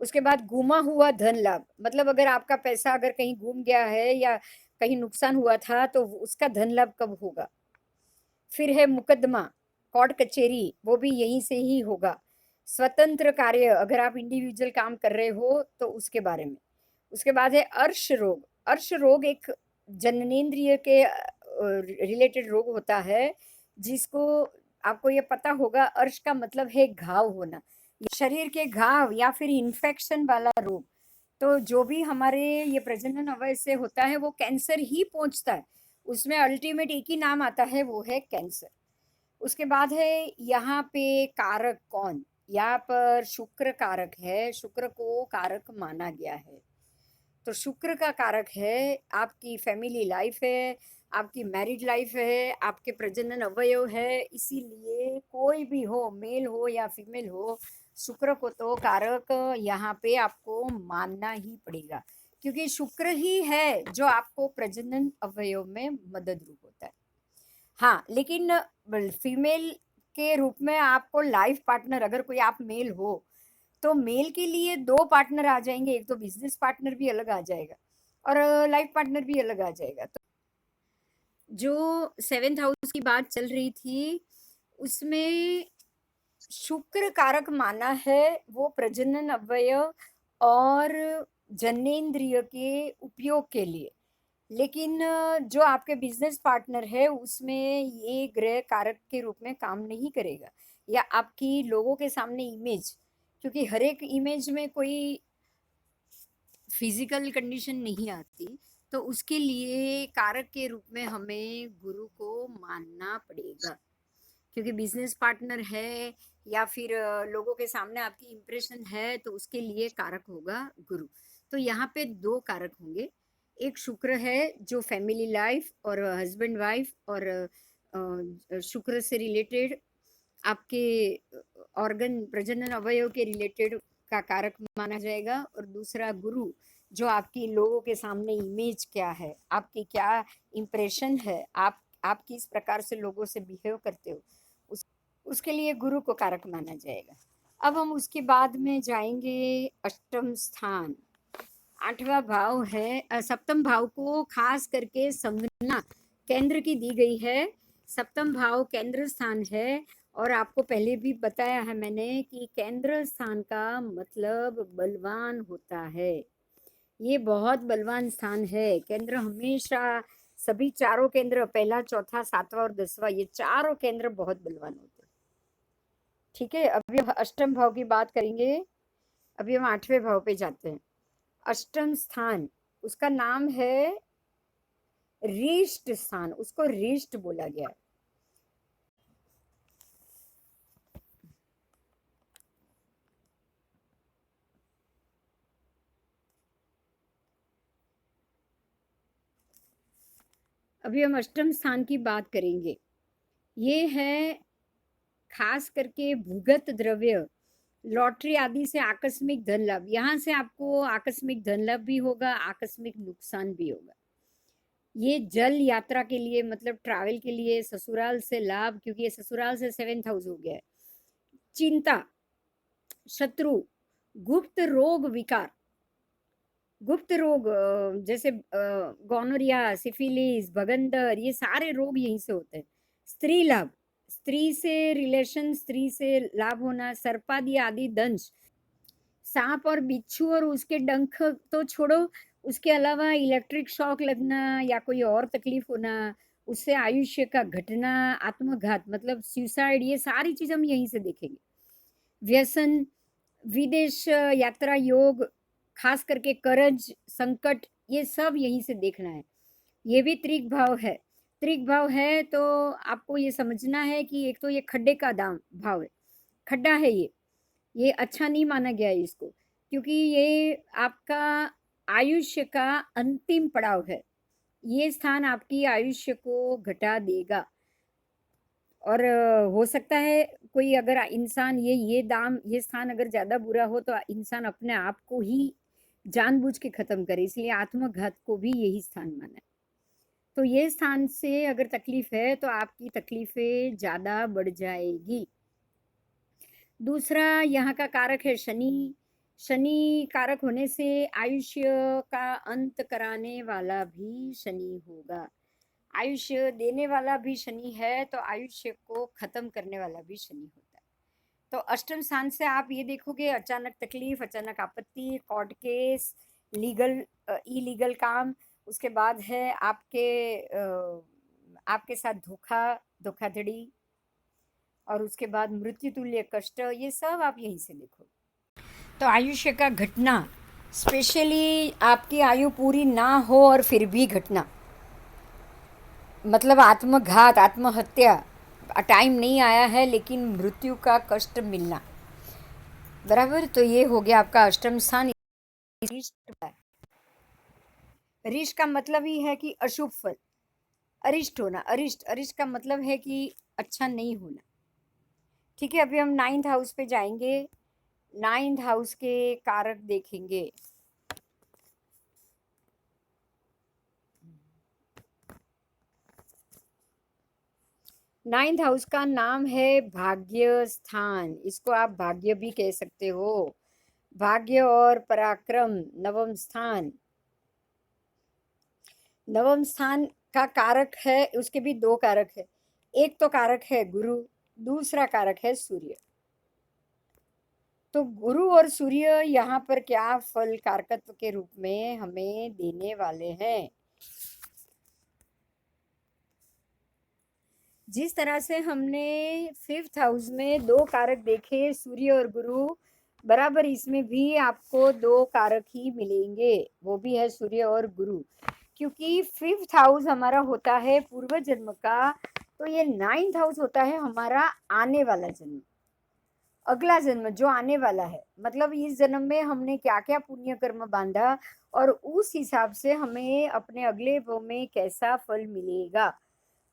उसके बाद गुमा हुआ धन लाभ, मतलब अगर आपका पैसा अगर कहीं गुम गया है या कहीं नुकसान हुआ था तो उसका धन लाभ कब होगा। फिर है मुकदमा, कोर्ट कचेरी, वो भी यहीं से ही होगा। स्वतंत्र कार्य, अगर आप इंडिविजुअल काम कर रहे हो तो उसके बारे में। उसके बाद है अर्श रोग, अर्श रोग एक जननेंद्रिय के रिलेटेड रोग होता है, जिसको आपको ये पता होगा, अर्श का मतलब है घाव होना, शरीर के घाव या फिर इन्फेक्शन वाला रोग। तो जो भी हमारे ये प्रजनन अवयव से होता है वो कैंसर ही पहुंचता है, उसमें अल्टीमेट एक ही नाम आता है, वो है कैंसर। उसके बाद है यहाँ पे कारक कौन, यहाँ पर शुक्र कारक है, शुक्र को कारक माना गया है। तो शुक्र का कारक है, आपकी फैमिली लाइफ है, आपकी मैरिड लाइफ है, आपके प्रजनन अवयव है, इसीलिए कोई भी हो, मेल हो या फीमेल हो, शुक्र को तो कारक यहाँ पे आपको मानना ही पड़ेगा, क्योंकि शुक्र ही है जो आपको प्रजनन अवयव में मदद रूप होता है। हाँ, लेकिन फीमेल के रूप में आपको लाइफ पार्टनर, अगर कोई आप मेल हो तो मेल के लिए 2 पार्टनर आ जाएंगे, एक तो बिजनेस पार्टनर भी अलग आ जाएगा और लाइफ पार्टनर भी अलग आ जाएगा। तो जो 7th हाउस की बात चल रही थी उसमें शुक्र कारक माना है वो प्रजनन अवयव और जनेंद्रिय के उपयोग के लिए, लेकिन जो आपके बिजनेस पार्टनर है उसमें ये ग्रह कारक के रूप में काम नहीं करेगा, या आपकी लोगों के सामने इमेज, क्योंकि हर एक इमेज में कोई फिजिकल कंडीशन नहीं आती, तो उसके लिए कारक के रूप में हमें गुरु को मानना पड़ेगा, क्योंकि बिजनेस पार्टनर है या फिर लोगों के सामने आपकी इम्प्रेशन है, तो उसके लिए कारक होगा गुरु। तो यहाँ पे 2 कारक होंगे, एक शुक्र है जो फैमिली लाइफ और हस्बैंड वाइफ और शुक्र से रिलेटेड आपके ऑर्गन प्रजनन अवयव के रिलेटेड का कारक माना जाएगा, और दूसरा गुरु जो आपकी लोगों के सामने इमेज क्या है, आपकी क्या इम्प्रेशन है, आप किस प्रकार से लोगों से बिहेव करते हो, उसके लिए गुरु को कारक माना जाएगा। अब हम उसके बाद में जाएंगे अष्टम स्थान, 8वां भाव है। 7म भाव को खास करके संज्ञा केंद्र की दी गई है, 7म भाव केंद्र स्थान है और आपको पहले भी बताया है मैंने कि केंद्र स्थान का मतलब बलवान होता है। ये बहुत बलवान स्थान है। केंद्र हमेशा सभी चारों केंद्र, पहला, चौथा, सातवां और 10वां, ये चारों केंद्र बहुत बलवान होते हैं। ठीक है, अभी हम अष्टम भाव की बात करेंगे। अभी हम 8वें भाव पे जाते हैं। अष्टम स्थान, उसका नाम है रीष्ट स्थान, उसको रीष्ट बोला गया है। अभी हम अष्टम स्थान की बात करेंगे। ये है खास करके भूगत द्रव्य, लॉटरी आदि से आकस्मिक धन लाभ। यहाँ से आपको आकस्मिक धन लाभ भी होगा, आकस्मिक नुकसान भी होगा। ये जल यात्रा के लिए, मतलब ट्रैवल के लिए, ससुराल से लाभ, क्योंकि ये ससुराल से 7th हाउस हो गया है। चिंता, शत्रु, गुप्त रोग विकार, गुप्त रोग जैसे गोनोरिया, सिफिलिस, भगंदर, ये सारे रोग यहीं से होते हैं। स्त्री लाभ, स्त्री से रिलेशन, स्त्री से लाभ होना, सर्पादि आदि दंश, सांप और बिच्छू और उसके डंख तो छोड़ो, उसके अलावा इलेक्ट्रिक शॉक लगना या कोई और तकलीफ होना, उससे आयुष्य का घटना, आत्मघात मतलब सुसाइड, ये सारी चीज हम यहीं से देखेंगे। व्यसन, विदेश यात्रा योग, खास करके कर्ज, संकट, ये सब यहीं से देखना है। ये भी त्रिक भाव है। त्रिक भाव है तो आपको ये समझना है कि एक तो ये खड्डे का दाम भाव है, खड्डा है ये अच्छा नहीं माना गया है इसको, क्योंकि ये आपका आयुष्य का अंतिम पड़ाव है। ये स्थान आपकी आयुष्य को घटा देगा। और हो सकता है कोई अगर इंसान ये दाम, ये स्थान अगर ज्यादा बुरा हो तो इंसान अपने आप को ही जानबूझ के खत्म करे, इसलिए आत्मघात को भी यही स्थान माना है। तो ये स्थान से अगर तकलीफ है तो आपकी तकलीफें ज्यादा बढ़ जाएगी। दूसरा यहाँ का कारक है शनि। शनि कारक होने से आयुष्य का अंत कराने वाला भी शनि होगा। आयुष्य देने वाला भी शनि है तो आयुष्य को खत्म करने वाला भी शनि होता है। तो अष्टम स्थान से आप ये देखोगे अचानक तकलीफ, अचानक आपत्ति, कोर्ट केस, लीगल इलीगल काम, उसके बाद है आपके साथ धोखाधड़ी, और उसके बाद मृत्यु तुल्य कष्ट, ये सब आप यहीं से देखो। तो आयुष्य का घटना, स्पेशली आपकी आयु पूरी ना हो और फिर भी घटना, मतलब आत्मघात, आत्महत्या, टाइम नहीं आया है लेकिन मृत्यु का कष्ट मिलना, बराबर। तो ये हो गया आपका अष्टम स्थान। रिष्ट का मतलब ही है कि अशुभ फल, अरिष्ट होना, अरिष्ट, अरिष्ट का मतलब है कि अच्छा नहीं होना। ठीक है, अभी हम 9th हाउस पे जाएंगे। 9th हाउस के कारक देखेंगे। 9th हाउस का नाम है भाग्य स्थान, इसको आप भाग्य भी कह सकते हो। भाग्य और पराक्रम, नवम स्थान। नवम स्थान का कारक है, उसके भी दो कारक है। एक तो कारक है गुरु, दूसरा कारक है सूर्य। तो गुरु और सूर्य यहाँ पर क्या फल कारकत्व के रूप में हमें देने वाले हैं। जिस तरह से हमने 5th हाउस में दो कारक देखे, सूर्य और गुरु, बराबर इसमें भी आपको दो कारक ही मिलेंगे, वो भी है सूर्य और गुरु। क्योंकि 5th हाउस हमारा होता है पूर्व जन्म का, तो ये 9th हाउस होता है हमारा आने वाला जन्म, अगला जन्म जो आने वाला है। मतलब इस जन्म में हमने क्या क्या पुण्य कर्म बांधा और उस हिसाब से हमें अपने अगले भव में कैसा फल मिलेगा।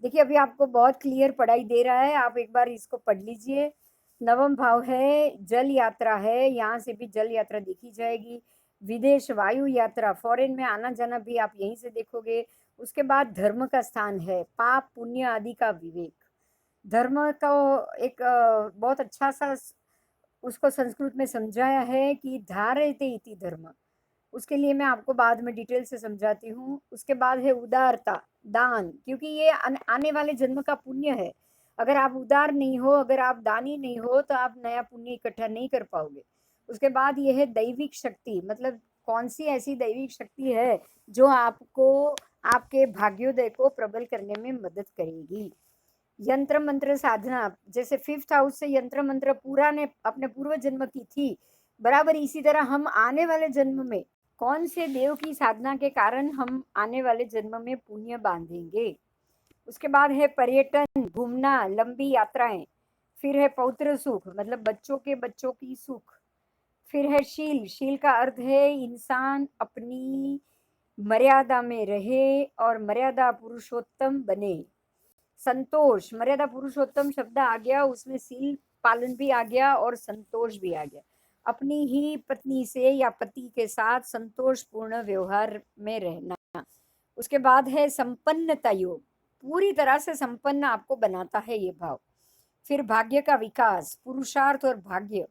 देखिए अभी आपको बहुत क्लियर पढ़ाई दे रहा है, आप एक बार इसको पढ़ लीजिए। नवम भाव है, जल यात्रा है, यहाँ से भी जल यात्रा देखी जाएगी। विदेश, वायु यात्रा, फॉरेन में आना जाना भी आप यहीं से देखोगे। उसके बाद धर्म का स्थान है, पाप पुण्य आदि का विवेक। धर्म का एक बहुत अच्छा सा उसको संस्कृत में समझाया है कि धारयते इति धर्म, उसके लिए मैं आपको बाद में डिटेल से समझाती हूँ। उसके बाद है उदारता, दान, क्योंकि ये आने वाले जन्म का पुण्य है। अगर आप उदार नहीं हो, अगर आप दानी नहीं हो, तो आप नया पुण्य इकट्ठा नहीं कर पाओगे। उसके बाद ये है दैविक शक्ति, मतलब कौन सी ऐसी दैविक शक्ति है जो आपको आपके भाग्योदय को प्रबल करने में मदद करेगी। यंत्र मंत्र साधना, जैसे 5th हाउस से यंत्र मंत्र पूरा ने अपने पूर्व जन्म की थी, बराबर इसी तरह हम आने वाले जन्म में कौन से देव की साधना के कारण हम आने वाले जन्म में पुण्य बांधेंगे। उसके बाद है पर्यटन, घूमना, लंबी यात्राएं। फिर है पौत्र सुख, मतलब बच्चों के बच्चों की सुख। फिर है शील, शील का अर्थ है इंसान अपनी मर्यादा में रहे और मर्यादा पुरुषोत्तम बने। संतोष, मर्यादा पुरुषोत्तम शब्द आ गया, उसमें शील पालन भी आ गया और संतोष भी आ गया। अपनी ही पत्नी से या पति के साथ संतोषपूर्ण व्यवहार में रहना। उसके बाद है संपन्नता योग, पूरी तरह से संपन्न आपको बनाता है ये भाव। फिर भाग्य का विकास, पुरुषार्थ और भाग्य।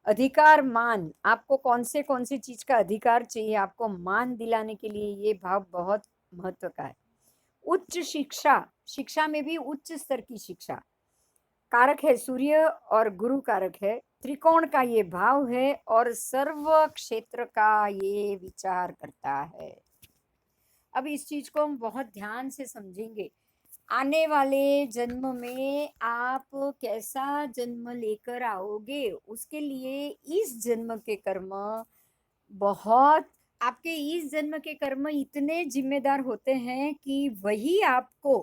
अधिकार, मान, आपको कौन सी चीज का अधिकार चाहिए, आपको मान दिलाने के लिए ये भाव बहुत महत्व का है। उच्च शिक्षा, शिक्षा में भी उच्च स्तर की शिक्षा। कारक है सूर्य और गुरु कारक है, त्रिकोण का ये भाव है और सर्व क्षेत्र का ये विचार करता है। अब इस चीज को हम बहुत ध्यान से समझेंगे। आने वाले जन्म में आप कैसा जन्म लेकर आओगे, उसके लिए इस जन्म के कर्म बहुत, आपके इस जन्म के कर्म इतने जिम्मेदार होते हैं कि वही आपको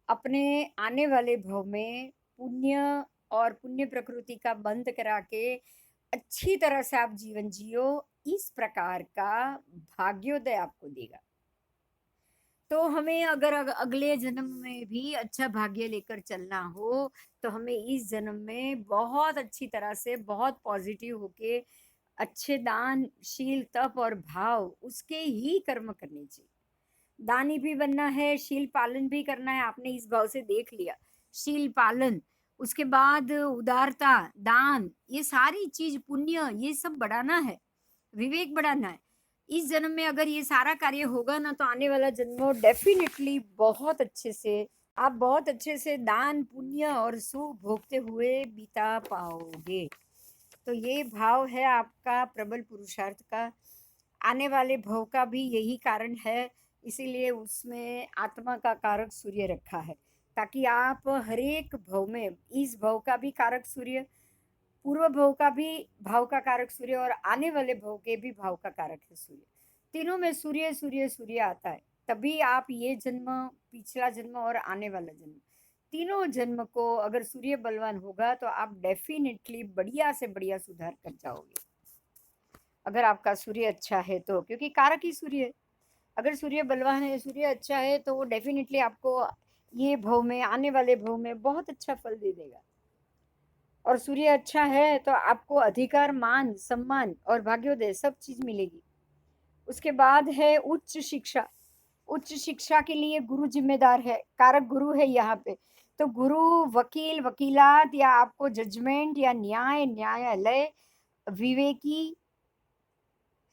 अपने आने वाले भव में पुण्य और पुण्य प्रकृति का बंद करा के अच्छी तरह से आप जीवन जियो, इस प्रकार का भाग्योदय आपको देगा। तो हमें अगर अगले जन्म में भी अच्छा भाग्य लेकर चलना हो, तो हमें इस जन्म में बहुत अच्छी तरह से, बहुत पॉजिटिव होके अच्छे दान, शील, तप और भाव उसके ही कर्म करने चाहिए। दानी भी बनना है, शील पालन भी करना है, आपने इस भाव से देख लिया। शील पालन, उसके बाद उदारता, दान, ये सारी चीज, पुण्य, ये सब बढ़ाना है, विवेक बढ़ाना है। इस जन्म में अगर ये सारा कार्य होगा ना, तो आने वाला जन्म डेफिनेटली बहुत अच्छे से, आप बहुत अच्छे से दान, पुण्य और सुख भोगते हुए बिता पाओगे। तो ये भाव है आपका प्रबल पुरुषार्थ का। आने वाले भव का भी यही कारण है, इसीलिए उसमें आत्मा का कारक सूर्य रखा है, ताकि आप हर एक भव में, इस भव का भी कारक सूर्य, पूर्व भव का भी भाव का कारक सूर्य और आने वाले भव के भी भाव का कारक है सूर्य। तीनों में सूर्य सूर्य सूर्य आता है, तभी आप ये जन्म, पिछला जन्म और आने वाला जन्म, तीनों जन्म को अगर सूर्य बलवान होगा तो आप डेफिनेटली बढ़िया से बढ़िया सुधार कर जाओगे, अगर आपका सूर्य अच्छा है तो, क्योंकि कारक ही सूर्य है। अगर सूर्य बलवान है, सूर्य अच्छा है, तो वो डेफिनेटली आपको ये भव में, आने वाले भव में बहुत अच्छा फल दे देगा। और सूर्य अच्छा है तो आपको अधिकार, मान, सम्मान और भाग्योदय सब चीज मिलेगी। उसके बाद है उच्च शिक्षा। उच्च शिक्षा के लिए गुरु जिम्मेदार है, कारक गुरु है यहाँ पे। तो गुरु, वकील, वकीलात, या आपको जजमेंट या न्याय, न्यायालय, विवेकी,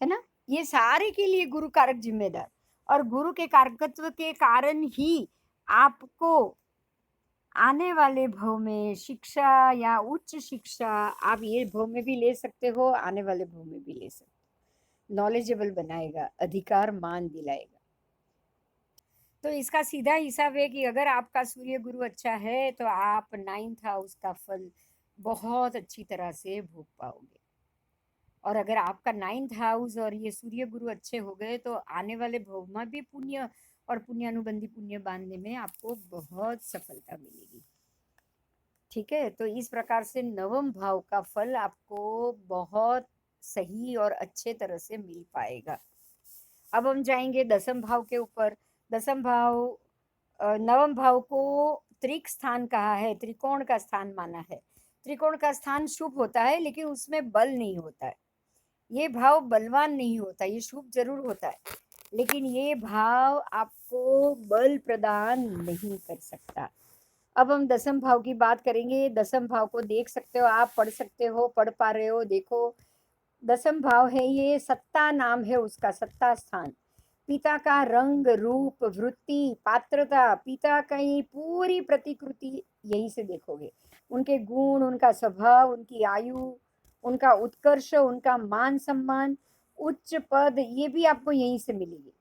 है ना, ये सारे के लिए गुरु कारक जिम्मेदार। और गुरु के कारकत्व के कारण ही आपको आने वाले भव में शिक्षा या उच्च शिक्षा, आप ये भव में भी ले सकते हो, आने वाले भव में भी ले सकते हो, नॉलेजेबल बनाएगा, अधिकार, मान दिलाएगा। तो इसका सीधा हिसाब है कि अगर आपका सूर्य गुरु अच्छा है तो आप 9th हाउस का फल बहुत अच्छी तरह से भोग पाओगे। और अगर आपका 9th हाउस और ये सूर्य गुरु अच्छे हो गए तो आने वाले भव में भी पुण्य और पुण्यानुबंधी पुण्य बांधने में आपको बहुत सफलता मिलेगी। ठीक है, तो इस प्रकार से नवम भाव का फल आपको बहुत सही और अच्छे तरह से मिल पाएगा। अब हम जाएंगे 10वें भाव के ऊपर। 10वां भाव, नवम भाव को त्रिक स्थान कहा है, त्रिकोण का स्थान माना है। त्रिकोण का स्थान शुभ होता है, लेकिन उसमें बल नहीं होता है। ये भाव बलवान नहीं होता, ये शुभ जरूर होता है, लेकिन ये भाव आपको बल प्रदान नहीं कर सकता। अब हम 10वें भाव की बात करेंगे। 10वें भाव को देख सकते हो आप, पढ़ सकते हो, पढ़ पा रहे हो, देखो। 10वां भाव है, ये सत्ता नाम है उसका, सत्ता स्थान। पिता का रंग, रूप, वृत्ति, पात्रता, पिता की पूरी प्रतिकृति यहीं से देखोगे। उनके गुण, उनका स्वभाव, उनकी आयु, उनका उत्कर्ष, उनका मान सम्मान, उच्च पद, ये भी आपको यहीं से मिलेगी।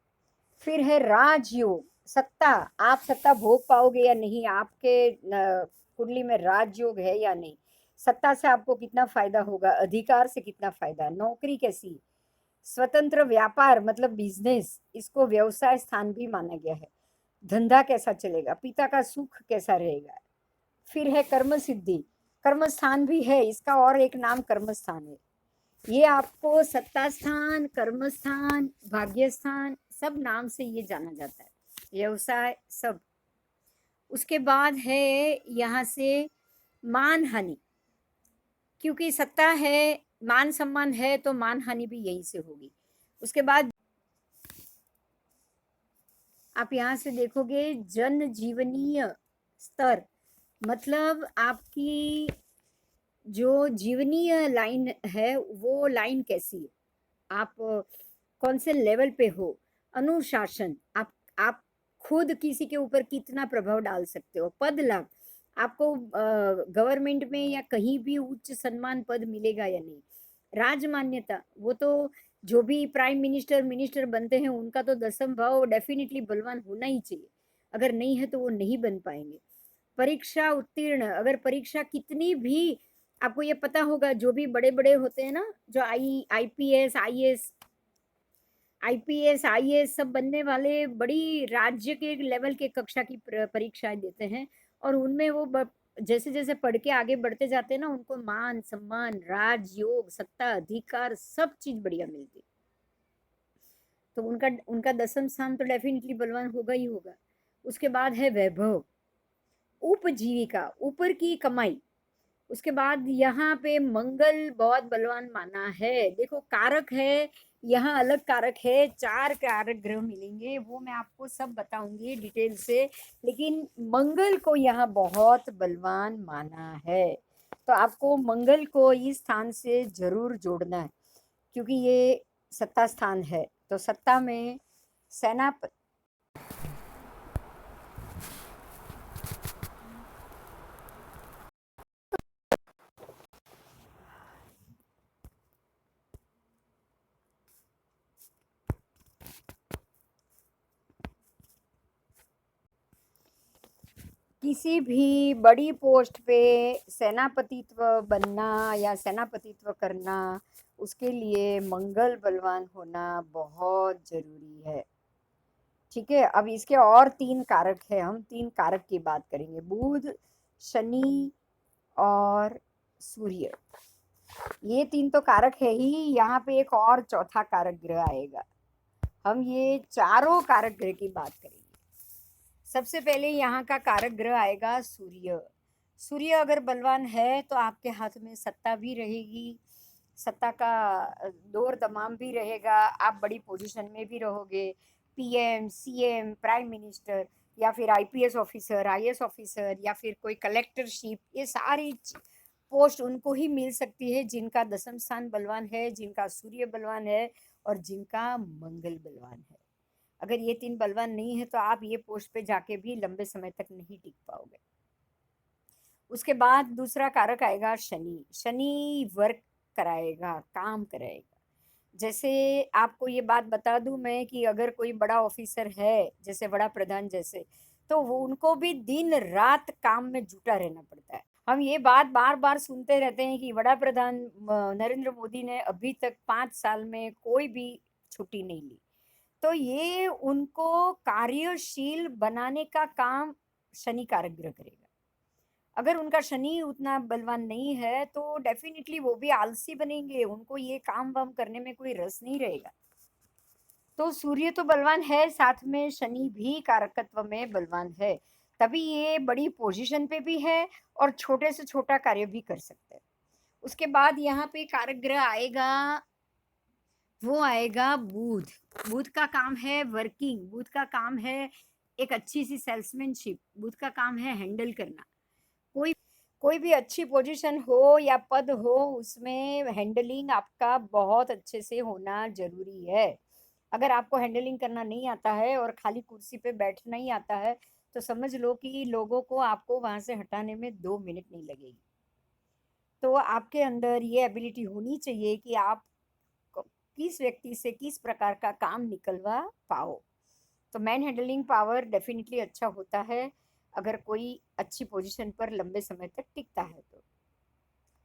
फिर है राजयोग, सत्ता। आप सत्ता भोग पाओगे या नहीं, आपके कुंडली में राजयोग है या नहीं, सत्ता से आपको कितना फायदा होगा, अधिकार से कितना फायदा, नौकरी कैसी, स्वतंत्र व्यापार मतलब बिजनेस, इसको व्यवसाय स्थान भी माना गया है। धंधा कैसा चलेगा, पिता का सुख कैसा रहेगा। फिर है कर्म सिद्धि, कर्म स्थान भी है इसका, और एक नाम कर्म स्थान है। ये आपको सत्ता स्थान, कर्म स्थान, भाग्य स्थान, सब नाम से ये जाना जाता है, व्यवसाय सब। उसके बाद है यहाँ से मान हानि, क्योंकि सत्ता है, मान सम्मान है, तो मान हानि भी यहीं से होगी। उसके बाद आप यहाँ से देखोगे जन जीवनीय स्तर, मतलब आपकी जो जीवनीय लाइन है वो लाइन कैसी है, आप कौन से लेवल पे हो। अनुशासन, आप खुद किसी के ऊपर कितना प्रभाव डाल सकते हो। पद लाभ, आपको गवर्नमेंट में या कहीं भी उच्च सम्मान पद मिलेगा या नहीं। राजमान्यता, वो तो जो भी प्राइम मिनिस्टर मिनिस्टर बनते हैं उनका तो दसम भाव डेफिनेटली बलवान होना ही चाहिए, अगर नहीं है तो वो नहीं बन पाएंगे। परीक्षा उत्तीर्ण, अगर परीक्षा कितनी भी, आपको ये पता होगा जो भी बड़े बड़े होते हैं ना, जो आईपीएस आईएएस, आईपीएस आईएएस सब बनने वाले बड़ी राज्य के लेवल के कक्षा की परीक्षाएं देते हैं, और उनमें वो जैसे जैसे पढ़ के आगे बढ़ते जाते हैं ना, उनको मान सम्मान, राजयोग, सत्ता, अधिकार, सब चीज बढ़िया मिलती। तो उनका उनका दसम स्थान तो डेफिनेटली बलवान होगा ही होगा। उसके बाद है वैभव, उपजीविका, ऊपर की कमाई। उसके बाद यहाँ पे मंगल बहुत बलवान माना है। देखो कारक है, यहाँ अलग कारक है, 4 कारक ग्रह मिलेंगे, वो मैं आपको सब बताऊंगी डिटेल से, लेकिन मंगल को यहाँ बहुत बलवान माना है। तो आपको मंगल को इस स्थान से जरूर जोड़ना है, क्योंकि ये सत्ता स्थान है। तो सत्ता में सेनापति, किसी भी बड़ी पोस्ट पे सेनापतित्व बनना या सेनापतित्व करना, उसके लिए मंगल बलवान होना बहुत जरूरी है। ठीक है, अब इसके और 3 कारक है, हम 3 कारक की बात करेंगे, बुध, शनि और सूर्य। ये 3 तो कारक है ही, यहाँ पे एक और चौथा कारक ग्रह आएगा। हम ये चारों कारक ग्रह की बात करेंगे। सबसे पहले यहाँ का कारक ग्रह आएगा सूर्य। सूर्य अगर बलवान है तो आपके हाथ में सत्ता भी रहेगी, सत्ता का दौर तमाम भी रहेगा, आप बड़ी पोजीशन में भी रहोगे, पीएम, सीएम, प्राइम मिनिस्टर, या फिर आईपीएस ऑफिसर, आईएएस ऑफिसर, या फिर कोई कलेक्टरशिप, ये सारी पोस्ट उनको ही मिल सकती है जिनका दसम स्थान बलवान है, जिनका सूर्य बलवान है, और जिनका मंगल बलवान है। अगर ये 3 बलवान नहीं है तो आप ये पोस्ट पे जाके भी लंबे समय तक नहीं टिक पाओगे। उसके बाद दूसरा कारक आएगा शनि। शनि वर्क कराएगा, काम कराएगा। जैसे आपको ये बात बता दूं मैं कि अगर कोई बड़ा ऑफिसर है, जैसे बड़ा प्रधान जैसे, तो वो उनको भी दिन रात काम में जुटा रहना पड़ता है। हम ये बात बार बार सुनते रहते हैं कि बड़ा प्रधान नरेंद्र मोदी ने अभी तक 5 साल में कोई भी छुट्टी नहीं ली। तो ये उनको कार्यशील बनाने का काम शनि कारक ग्रह करेगा। अगर उनका शनि उतना बलवान नहीं है तो डेफिनेटली वो भी आलसी बनेंगे, उनको ये काम वाम करने में कोई रस नहीं रहेगा। तो सूर्य तो बलवान है, साथ में शनि भी कारकत्व में बलवान है, तभी ये बड़ी पोजीशन पे भी है और छोटे से छोटा कार्य भी कर सकते हैं। उसके बाद यहाँ पे कारक ग्रह आएगा, वो आएगा बुध। बुध का काम है वर्किंग, बुध का काम है एक अच्छी सी सेल्समैनशिप, बुध का काम है हैंडल करना। कोई भी अच्छी पोजीशन हो या पद हो, उसमें हैंडलिंग आपका बहुत अच्छे से होना जरूरी है। अगर आपको हैंडलिंग करना नहीं आता है और खाली कुर्सी पे बैठना ही आता है तो समझ लो कि लोगों को आपको वहां से हटाने में 2 मिनट नहीं लगेगी। तो आपके अंदर ये एबिलिटी होनी चाहिए कि आप किस व्यक्ति से किस प्रकार का काम निकलवा पाओ। तो मैन हैंडलिंग पावर डेफिनेटली अच्छा होता है अगर कोई अच्छी पोजीशन पर लंबे समय तक टिकता है तो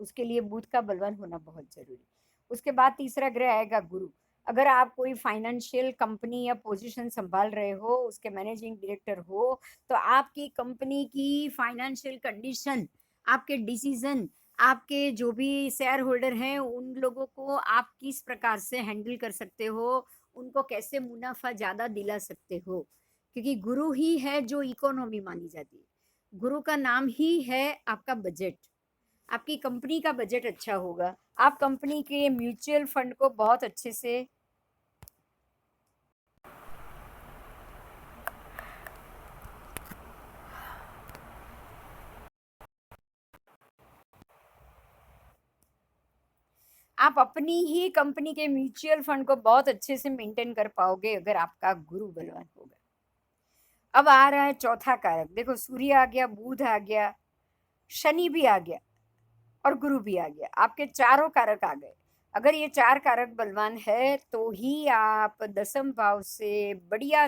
उसके लिए बुध का बलवान होना बहुत जरूरी। उसके बाद तीसरा ग्रह आएगा गुरु। अगर आप कोई फाइनेंशियल कंपनी या पोजीशन संभाल रहे हो, उसके मैनेजिंग डायरेक्टर हो, तो आपकी कंपनी की फाइनेंशियल कंडीशन, आपके डिसीजन, आपके जो भी शेयर होल्डर हैं उन लोगों को आप किस प्रकार से हैंडल कर सकते हो, उनको कैसे मुनाफा ज़्यादा दिला सकते हो, क्योंकि गुरु ही है जो इकोनॉमी मानी जाती है। गुरु का नाम ही है आपका बजट। आपकी कंपनी का बजट अच्छा होगा, आप कंपनी के म्यूचुअल फंड को बहुत अच्छे से आप अपनी ही कंपनी के म्यूचुअल फंड को बहुत अच्छे से मेंटेन कर पाओगे अगर आपका गुरु बलवान होगा। अब आ रहा है चौथा कारक। देखो, सूर्य आ गया, बुध आ गया, शनि भी आ गया और गुरु भी आ गया। आपके चारों कारक आ गए। अगर ये चार कारक बलवान है तो ही आप 10th भाव से बढ़िया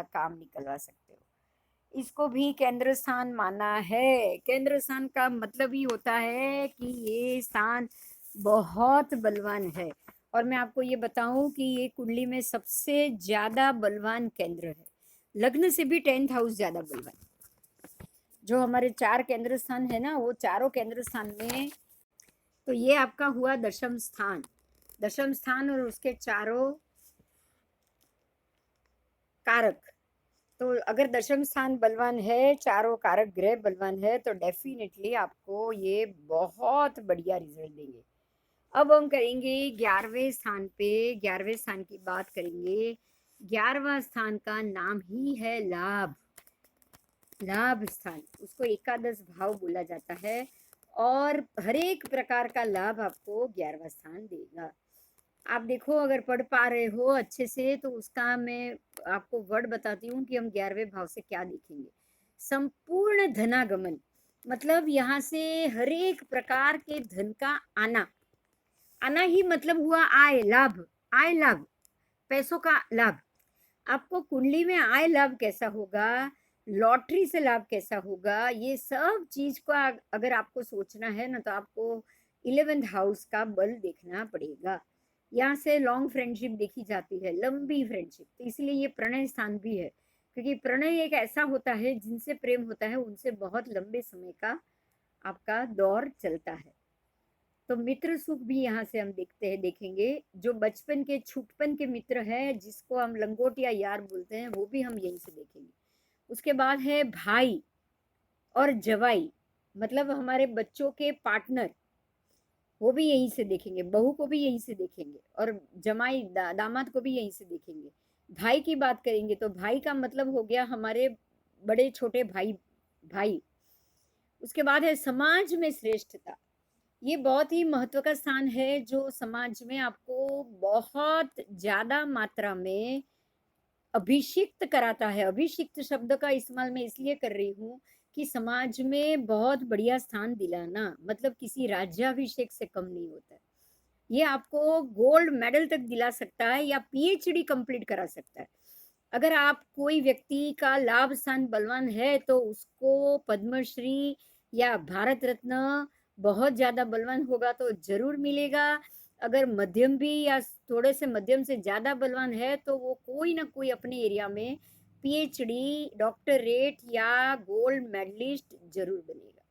काम निकलवा सकते हो। इसको भी केंद्र स्थान माना है। केंद्र स्थान का मतलब ही होता है कि ये स्थान बहुत बलवान है। और मैं आपको ये बताऊं कि ये कुंडली में सबसे ज्यादा बलवान केंद्र है। लग्न से भी 10th हाउस ज्यादा बलवान। जो हमारे चार केंद्र स्थान है ना, वो चारों केंद्र स्थान में, तो ये आपका हुआ दशम स्थान। दशम स्थान और उसके चारों कारक। तो अगर दशम स्थान बलवान है, चारों कारक ग्रह बलवान है, तो डेफिनेटली आपको ये बहुत बढ़िया रिजल्ट देंगे। अब हम करेंगे 11वें स्थान पे। 11वें स्थान की बात करेंगे। 11वां स्थान का नाम ही है लाभ। लाभ स्थान, उसको एकादश भाव बोला जाता है और हर एक प्रकार का लाभ आपको 11वां स्थान देगा। आप देखो, अगर पढ़ पा रहे हो अच्छे से तो उसका मैं आपको वर्ड बताती हूँ कि हम 11वें भाव से क्या देखेंगे। संपूर्ण धनागमन, मतलब यहाँ से हर एक प्रकार के धन का आना। आना ही मतलब हुआ आय लाभ। आय लाभ, पैसों का लाभ। आपको कुंडली में आय लाभ कैसा होगा, लॉटरी से लाभ कैसा होगा, ये सब चीज का अगर आपको सोचना है ना, तो आपको 11th हाउस का बल देखना पड़ेगा। यहाँ से लॉन्ग फ्रेंडशिप देखी जाती है, लंबी फ्रेंडशिप। तो इसलिए ये प्रणय स्थान भी है, क्योंकि प्रणय एक ऐसा होता है जिनसे प्रेम होता है उनसे बहुत लंबे समय का आपका दौर चलता है। तो मित्र सुख भी यहाँ से हम देखेंगे। जो बचपन के छुटपन के मित्र हैं, जिसको हम लंगोटिया यार बोलते हैं, वो भी हम यहीं से देखेंगे। उसके बाद है भाई और जवाई, मतलब हमारे बच्चों के पार्टनर, वो भी यहीं से देखेंगे। बहू को भी यहीं से देखेंगे और जमाई दामाद को भी यहीं से देखेंगे। भाई की बात करेंगे तो भाई का मतलब हो गया हमारे बड़े छोटे भाई। भाई, उसके बाद है समाज में श्रेष्ठता। ये बहुत ही महत्व का स्थान है जो समाज में आपको बहुत ज्यादा मात्रा में अभिषिक्त कराता है। अभिषिक्त शब्द का इस्तेमाल मैं इसलिए कर रही हूँ कि समाज में बहुत बढ़िया स्थान दिलाना मतलब किसी राज्याभिषेक से कम नहीं होता है। ये आपको गोल्ड मेडल तक दिला सकता है या पीएचडी कंप्लीट करा सकता है। अगर आप कोई व्यक्ति का लाभ स्थान बलवान है तो उसको पद्मश्री या भारत रत्न, बहुत ज्यादा बलवान होगा तो जरूर मिलेगा। अगर मध्यम भी या थोड़े से मध्यम से ज्यादा बलवान है तो वो कोई ना कोई अपने एरिया में पीएचडी, डॉक्टरेट या गोल्ड मेडलिस्ट जरूर बनेगा।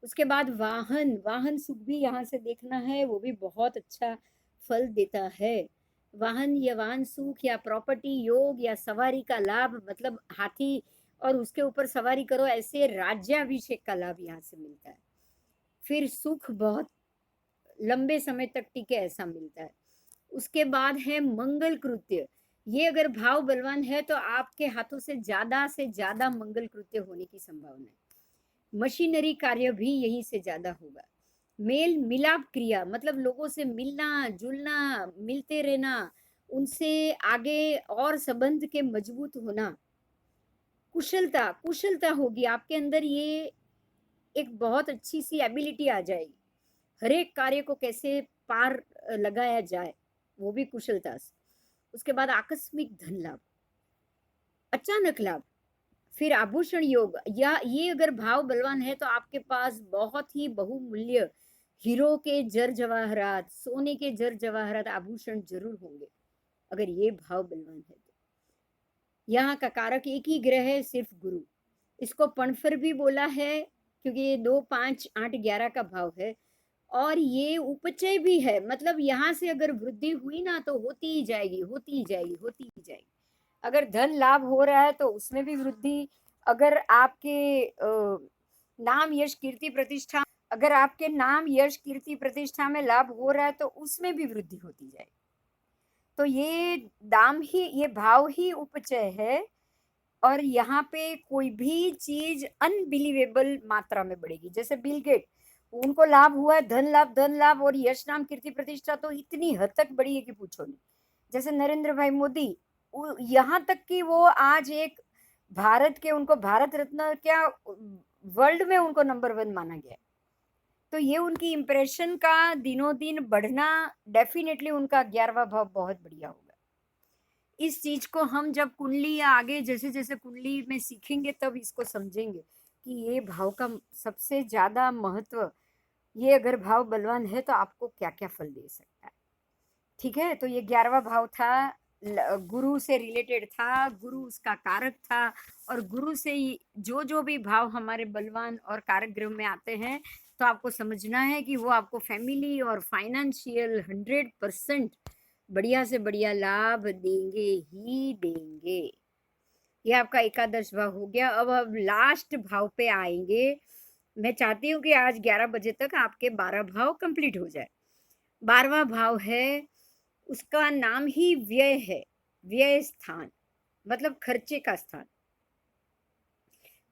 उसके बाद वाहन, वाहन सुख भी यहाँ से देखना है, वो भी बहुत अच्छा फल देता है। वाहन या वाहन सुख या प्रॉपर्टी योग या सवारी का लाभ, मतलब हाथी और उसके ऊपर सवारी करो, ऐसे राज्याभिषेक का लाभ यहाँ से मिलता है। फिर सुख बहुत लंबे समय तक टिके ऐसा मिलता है। उसके बाद है मंगल कृत्य। ये अगर भाव बलवान है तो आपके हाथों से ज्यादा मंगल कृत्य होने की संभावना है। मशीनरी कार्य भी यहीं से ज्यादा होगा। मेल मिलाप क्रिया, मतलब लोगों से मिलना जुलना, मिलते रहना, उनसे आगे और संबंध के मजबूत होना। कुशलता कुशलता होगी आपके अंदर, ये एक बहुत अच्छी सी एबिलिटी आ जाएगी, हर एक कार्य को कैसे पार लगाया जाए, वो भी कुशलता से। उसके बाद आकस्मिक धन लाभ, अचानक लाभ, फिर आभूषण योग, या ये अगर भाव बलवान है तो आपके पास बहुत ही बहुमूल्य हीरो के जर जवाहरात, सोने के जर जवाहरात आभूषण जरूर होंगे, अगर ये भाव बलवान है तो। यहाँ का कारक एक ही ग्रह है, सिर्फ गुरु। इसको पणफर भी बोला है क्योंकि ये 2, 5, 8, 11 का भाव है, और ये उपचय भी है, मतलब यहाँ से अगर वृद्धि हुई ना तो होती ही जाएगी, होती ही जाएगी, होती ही जाएगी। अगर धन लाभ हो रहा है तो उसमें भी वृद्धि, अगर आपके नाम यश कीर्ति प्रतिष्ठा, अगर आपके नाम यश कीर्ति प्रतिष्ठा में लाभ हो रहा है तो उसमें भी वृद्धि होती जाएगी। तो ये दाम ही, ये भाव ही उपचय है, और यहाँ पे कोई भी चीज अनबिलीवेबल मात्रा में बढ़ेगी। जैसे बिल गेट, उनको लाभ हुआ है, धन लाभ और यश नाम कीर्ति प्रतिष्ठा तो इतनी हद तक बढ़ी है कि पूछो नहीं। जैसे नरेंद्र भाई मोदी, यहाँ तक कि वो आज एक भारत के, उनको भारत रत्न क्या, वर्ल्ड में उनको नंबर 1 माना गया है। तो ये उनकी इंप्रेशन का दिनों दिन बढ़ना, डेफिनेटली उनका 11वां भाव बहुत बढ़िया होगा। इस चीज को हम जब कुंडली या आगे जैसे जैसे कुंडली में सीखेंगे तब इसको समझेंगे कि ये भाव का सबसे ज्यादा महत्व, ये अगर भाव बलवान है तो आपको क्या क्या फल दे सकता है। ठीक है, तो ये 11वां भाव था, गुरु से रिलेटेड था, गुरु उसका कारक था, और गुरु से जो जो भी भाव हमारे बलवान और कारक ग्रह में आते हैं तो आपको समझना है कि वो आपको फैमिली और फाइनेंशियल 100% बढ़िया से बढ़िया लाभ देंगे ही देंगे। ये आपका एकादश भाव हो गया। अब लास्ट भाव पे आएंगे। मैं चाहती हूँ कि आज 11 बजे तक आपके 12 भाव कंप्लीट हो जाए। 12वां भाव है, उसका नाम ही व्यय है, व्यय स्थान, मतलब खर्चे का स्थान।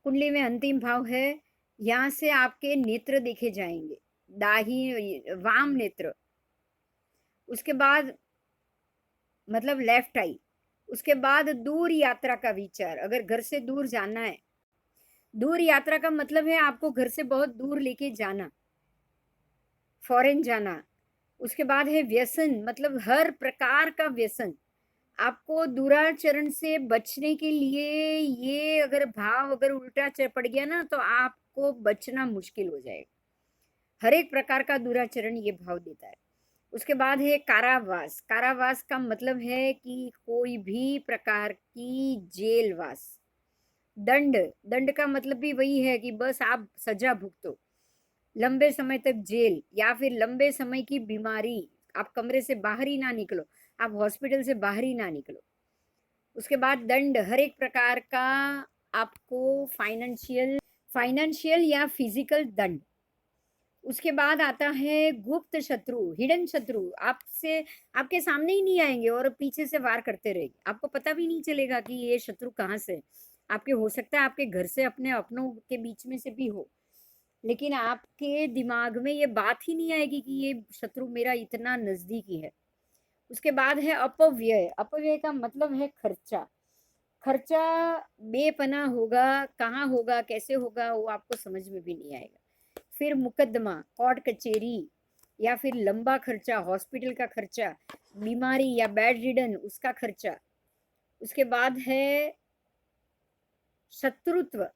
कुंडली में अंतिम भाव है, यहाँ से आपके नेत्र देखे जाएंगे, वाम नेत्र, उसके बाद मतलब लेफ्ट आई, उसके बाद दूर यात्रा का विचार, अगर घर से दूर जाना है, दूर यात्रा का मतलब है आपको घर से बहुत दूर लेके जाना, फॉरेन जाना। उसके बाद है व्यसन, मतलब हर प्रकार का व्यसन, आपको दुराचरण से बचने के लिए, ये अगर भाव अगर उल्टा पड़ गया ना तो आपको बचना मुश्किल हो जाएगा। हर एक प्रकार का दुराचरण ये भाव देता है। उसके बाद है कारावास। कारावास का मतलब है कि कोई भी प्रकार की जेलवास। दंड, दंड का मतलब भी वही है कि बस आप सजा भुगतो, लंबे समय तक जेल, या फिर लंबे समय की बीमारी, आप कमरे से बाहर ही ना निकलो, आप हॉस्पिटल से बाहर ही ना निकलो। उसके बाद दंड, हर एक प्रकार का आपको फाइनेंशियल या फिजिकल दंड। उसके बाद आता है गुप्त शत्रु, हिडन शत्रु, आपसे, आपके सामने ही नहीं आएंगे और पीछे से वार करते रहेंगे, आपको पता भी नहीं चलेगा कि ये शत्रु कहाँ से। आपके, हो सकता है आपके घर से, अपने अपनों के बीच में से भी हो, लेकिन आपके दिमाग में ये बात ही नहीं आएगी कि ये शत्रु मेरा इतना नजदीकी है। उसके बाद है अपव्यय। अपव्यय का मतलब है खर्चा। खर्चा बेपना होगा, कहाँ होगा, कैसे होगा, वो आपको समझ में भी नहीं आएगा। फिर मुकदमा, कोर्ट कचेरी, या फिर लंबा खर्चा, हॉस्पिटल का खर्चा, बीमारी या बेड रिडन उसका खर्चा। उसके बाद है शत्रुत्व।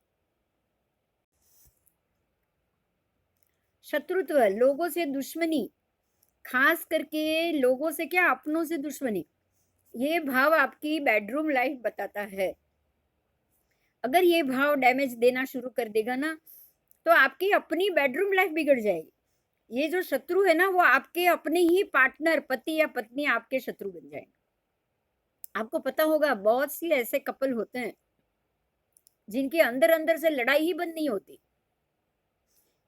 शत्रुत्व, लोगों से दुश्मनी, खास करके लोगों से क्या, अपनों से दुश्मनी। ये भाव आपकी बेडरूम लाइफ बताता है। अगर ये भाव डैमेज देना शुरू कर देगा ना तो आपकी अपनी बेडरूम लाइफ बिगड़ जाएगी। ये जो शत्रु है ना वो आपके अपने ही पार्टनर, पति या पत्नी आपके शत्रु बन जाएंगे। आपको पता होगा बहुत सी ऐसे कपल होते हैं जिनके अंदर अंदर से लड़ाई ही बंद नहीं होती।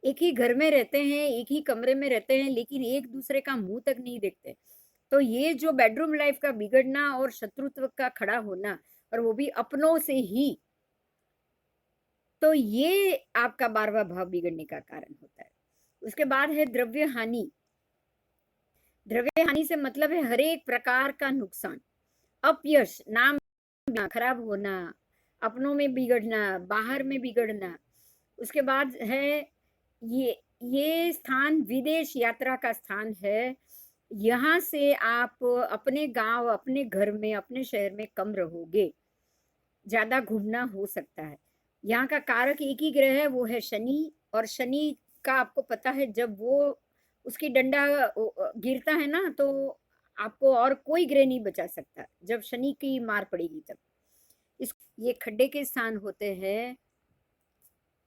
एक ही घर में रहते हैं, एक ही कमरे में रहते हैं, लेकिन एक दूसरे का मुंह तक नहीं देखते। तो ये जो बेडरूम लाइफ का बिगड़ना और शत्रुत्व का खड़ा होना, और वो भी अपनों से ही, तो ये आपका 12वां भाव बिगड़ने का कारण होता है। उसके बाद है द्रव्य हानि। द्रव्य हानि से मतलब है हर एक प्रकार का नुकसान, अपयश, नाम खराब होना, अपनों में बिगड़ना, बाहर में बिगड़ना। उसके बाद है ये स्थान विदेश यात्रा का स्थान है। यहाँ से आप अपने गांव, अपने घर में, अपने शहर में कम रहोगे, ज्यादा घूमना हो सकता है। यहाँ का कारक एक ही ग्रह है, वो है शनि। और शनि का आपको पता है, जब वो उसकी डंडा गिरता है ना, तो आपको और कोई ग्रह नहीं बचा सकता जब शनि की मार पड़ेगी तब। इस ये खड्डे के स्थान होते हैं।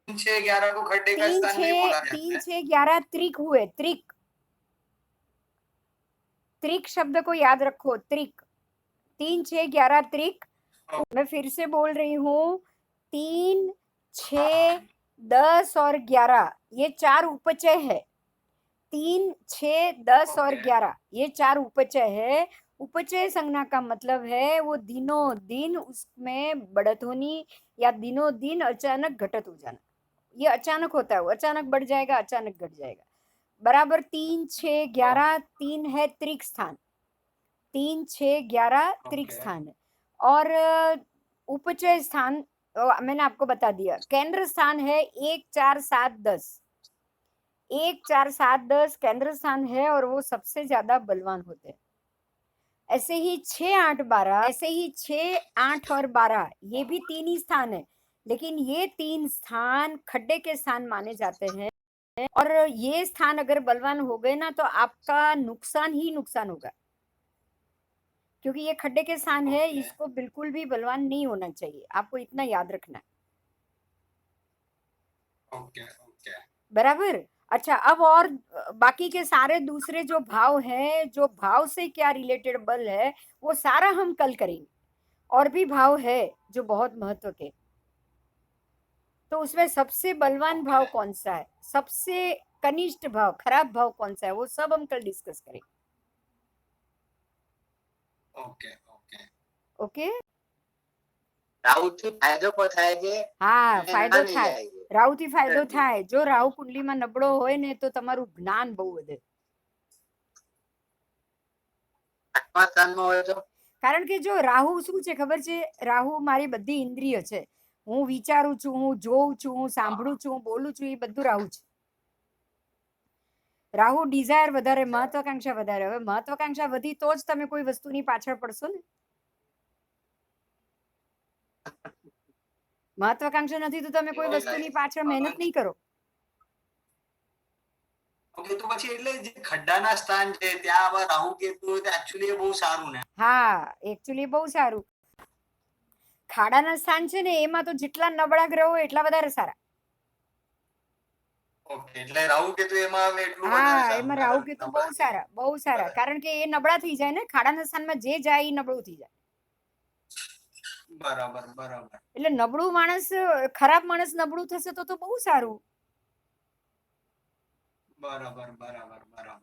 3, 6, 11 को खड्डे का स्थान नहीं बोला जाता है। 3, 6, 11 त्रिक हुए। त्रिक, त्रिक शब्द को याद रखो। त्रिक, 3, 6, 11 त्रिक। मैं फिर से बोल रही हूँ, 3, 6, 10 और 11 ये 4 उपचय है। 3, 6, 10 और 11 ये 4 उपचय है। उपचय संज्ञा का मतलब है वो दिनों दिन उसमें बढ़त होनी या दिनों दिन अचानक घटत हो जाना। ये अचानक होता है, वो अचानक बढ़ जाएगा, अचानक घट जाएगा। बराबर 3, 6, 11 3 है त्रिक स्थान। 3, 6, 11 त्रिक स्थान है। और उपचय स्थान मैंने आपको बता दिया। केंद्र स्थान है 1, 4, 7, 10। 1, 4, 7, 10 केंद्र स्थान है और वो सबसे ज्यादा बलवान होते हैं। ऐसे ही 6, 8, 12, ऐसे ही 6, 8 और 12 ये भी 3 ही स्थान है, लेकिन ये 3 स्थान खड्डे के स्थान माने जाते हैं। और ये स्थान अगर बलवान हो गए ना, तो आपका नुकसान ही नुकसान होगा, क्योंकि ये खड्डे के स्थान है। इसको बिल्कुल भी बलवान नहीं होना चाहिए, आपको इतना याद रखना है। बराबर। अच्छा, अब और बाकी के सारे दूसरे जो भाव हैं, जो भाव से क्या रिलेटेड बल है, वो सारा हम कल करेंगे। और भी भाव है जो बहुत महत्व के। तो उसमें सबसे बलवान भाव कौन सा है, सबसे कनिष्ठ भाव, खराब भाव कौन सा है, वो सब हम कल डिस्कस करेंगे। ओके। રાહુથી ફાયદો પણ થાય છે હા, અને ફાયદો નાની થાય, જાય છે. રાહુથી ફાયદો થાય। જો રાહુ કુંડલીમાં નબળો હોય ને, તો તમારું જ્ઞાન બહુ વધે। આઠમા સ્થાનમાં હોય તો કારણ કે જો રાહુ શું છે ખબર છે, રાહુ મારી બધી ઇન્દ્રિય છે। હું વિચારું છું, હું જોઉં છું, હું સાંભળું છું, હું બોલું છું, એ બધું રાહુ છે। રાહુ ડિઝાયર વધારે, મહત્વાકાંક્ષા વધારે। હવે મહત્વાકાંક્ષા વધી તો જ તમે કોઈ વસ્તુની પાછળ પડશો ને। મહત્વાકાંક્ષા નથી તો તમે કોઈ વસ્તુની પાછળ મહેનત નહીં કરો। ઓકે, તો પછી એટલે જે ખड्डाના સ્થાન છે ત્યાં આવા રાહુ કેતુ હોય તો एक्चुअली એ બહુ સારું ને। હા, એકચ્યુઅલી બહુ સારું। ખાડાના સ્થાન છે ને, એમાં તો જેટલા નબળા ગ્રહો એટલા વધારે સારા। ઓકે, એટલે રાહુ કેતુ એમાં આવે એટલું વધારે હા, સારું। એમાં રાહુ કેતુ બહુ સારા, બહુ સારા। કારણ કે એ નબળા થઈ જાય ને, ખાડાના સ્થાનમાં જે જાય એ નબળું થઈ જાય। બરાબર બરાબર। એટલે નબળું માણસ, ખરાબ માણસ નબળું થશે તો બહુ સારું। બરાબર બરાબર બરાબર।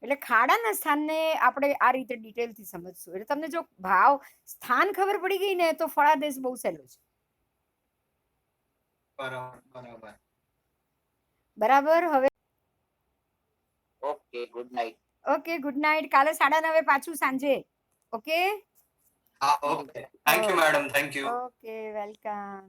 એટલે ખાડાના સ્થાનને આપણે આ રીતે ડિટેલથી સમજશું। એટલે તમને જો ભાવ સ્થાન ખબર પડી ગઈ ને, તો ફળાદેશ બહુ સહેલો છે। બરાબર બરાબર। બરાબર। હવે okay, good night. Okay, good night. કાલે 9:30 પાછું સાંજે। ઓકે, હા, okay, thank you madam, thank you. Okay, welcome.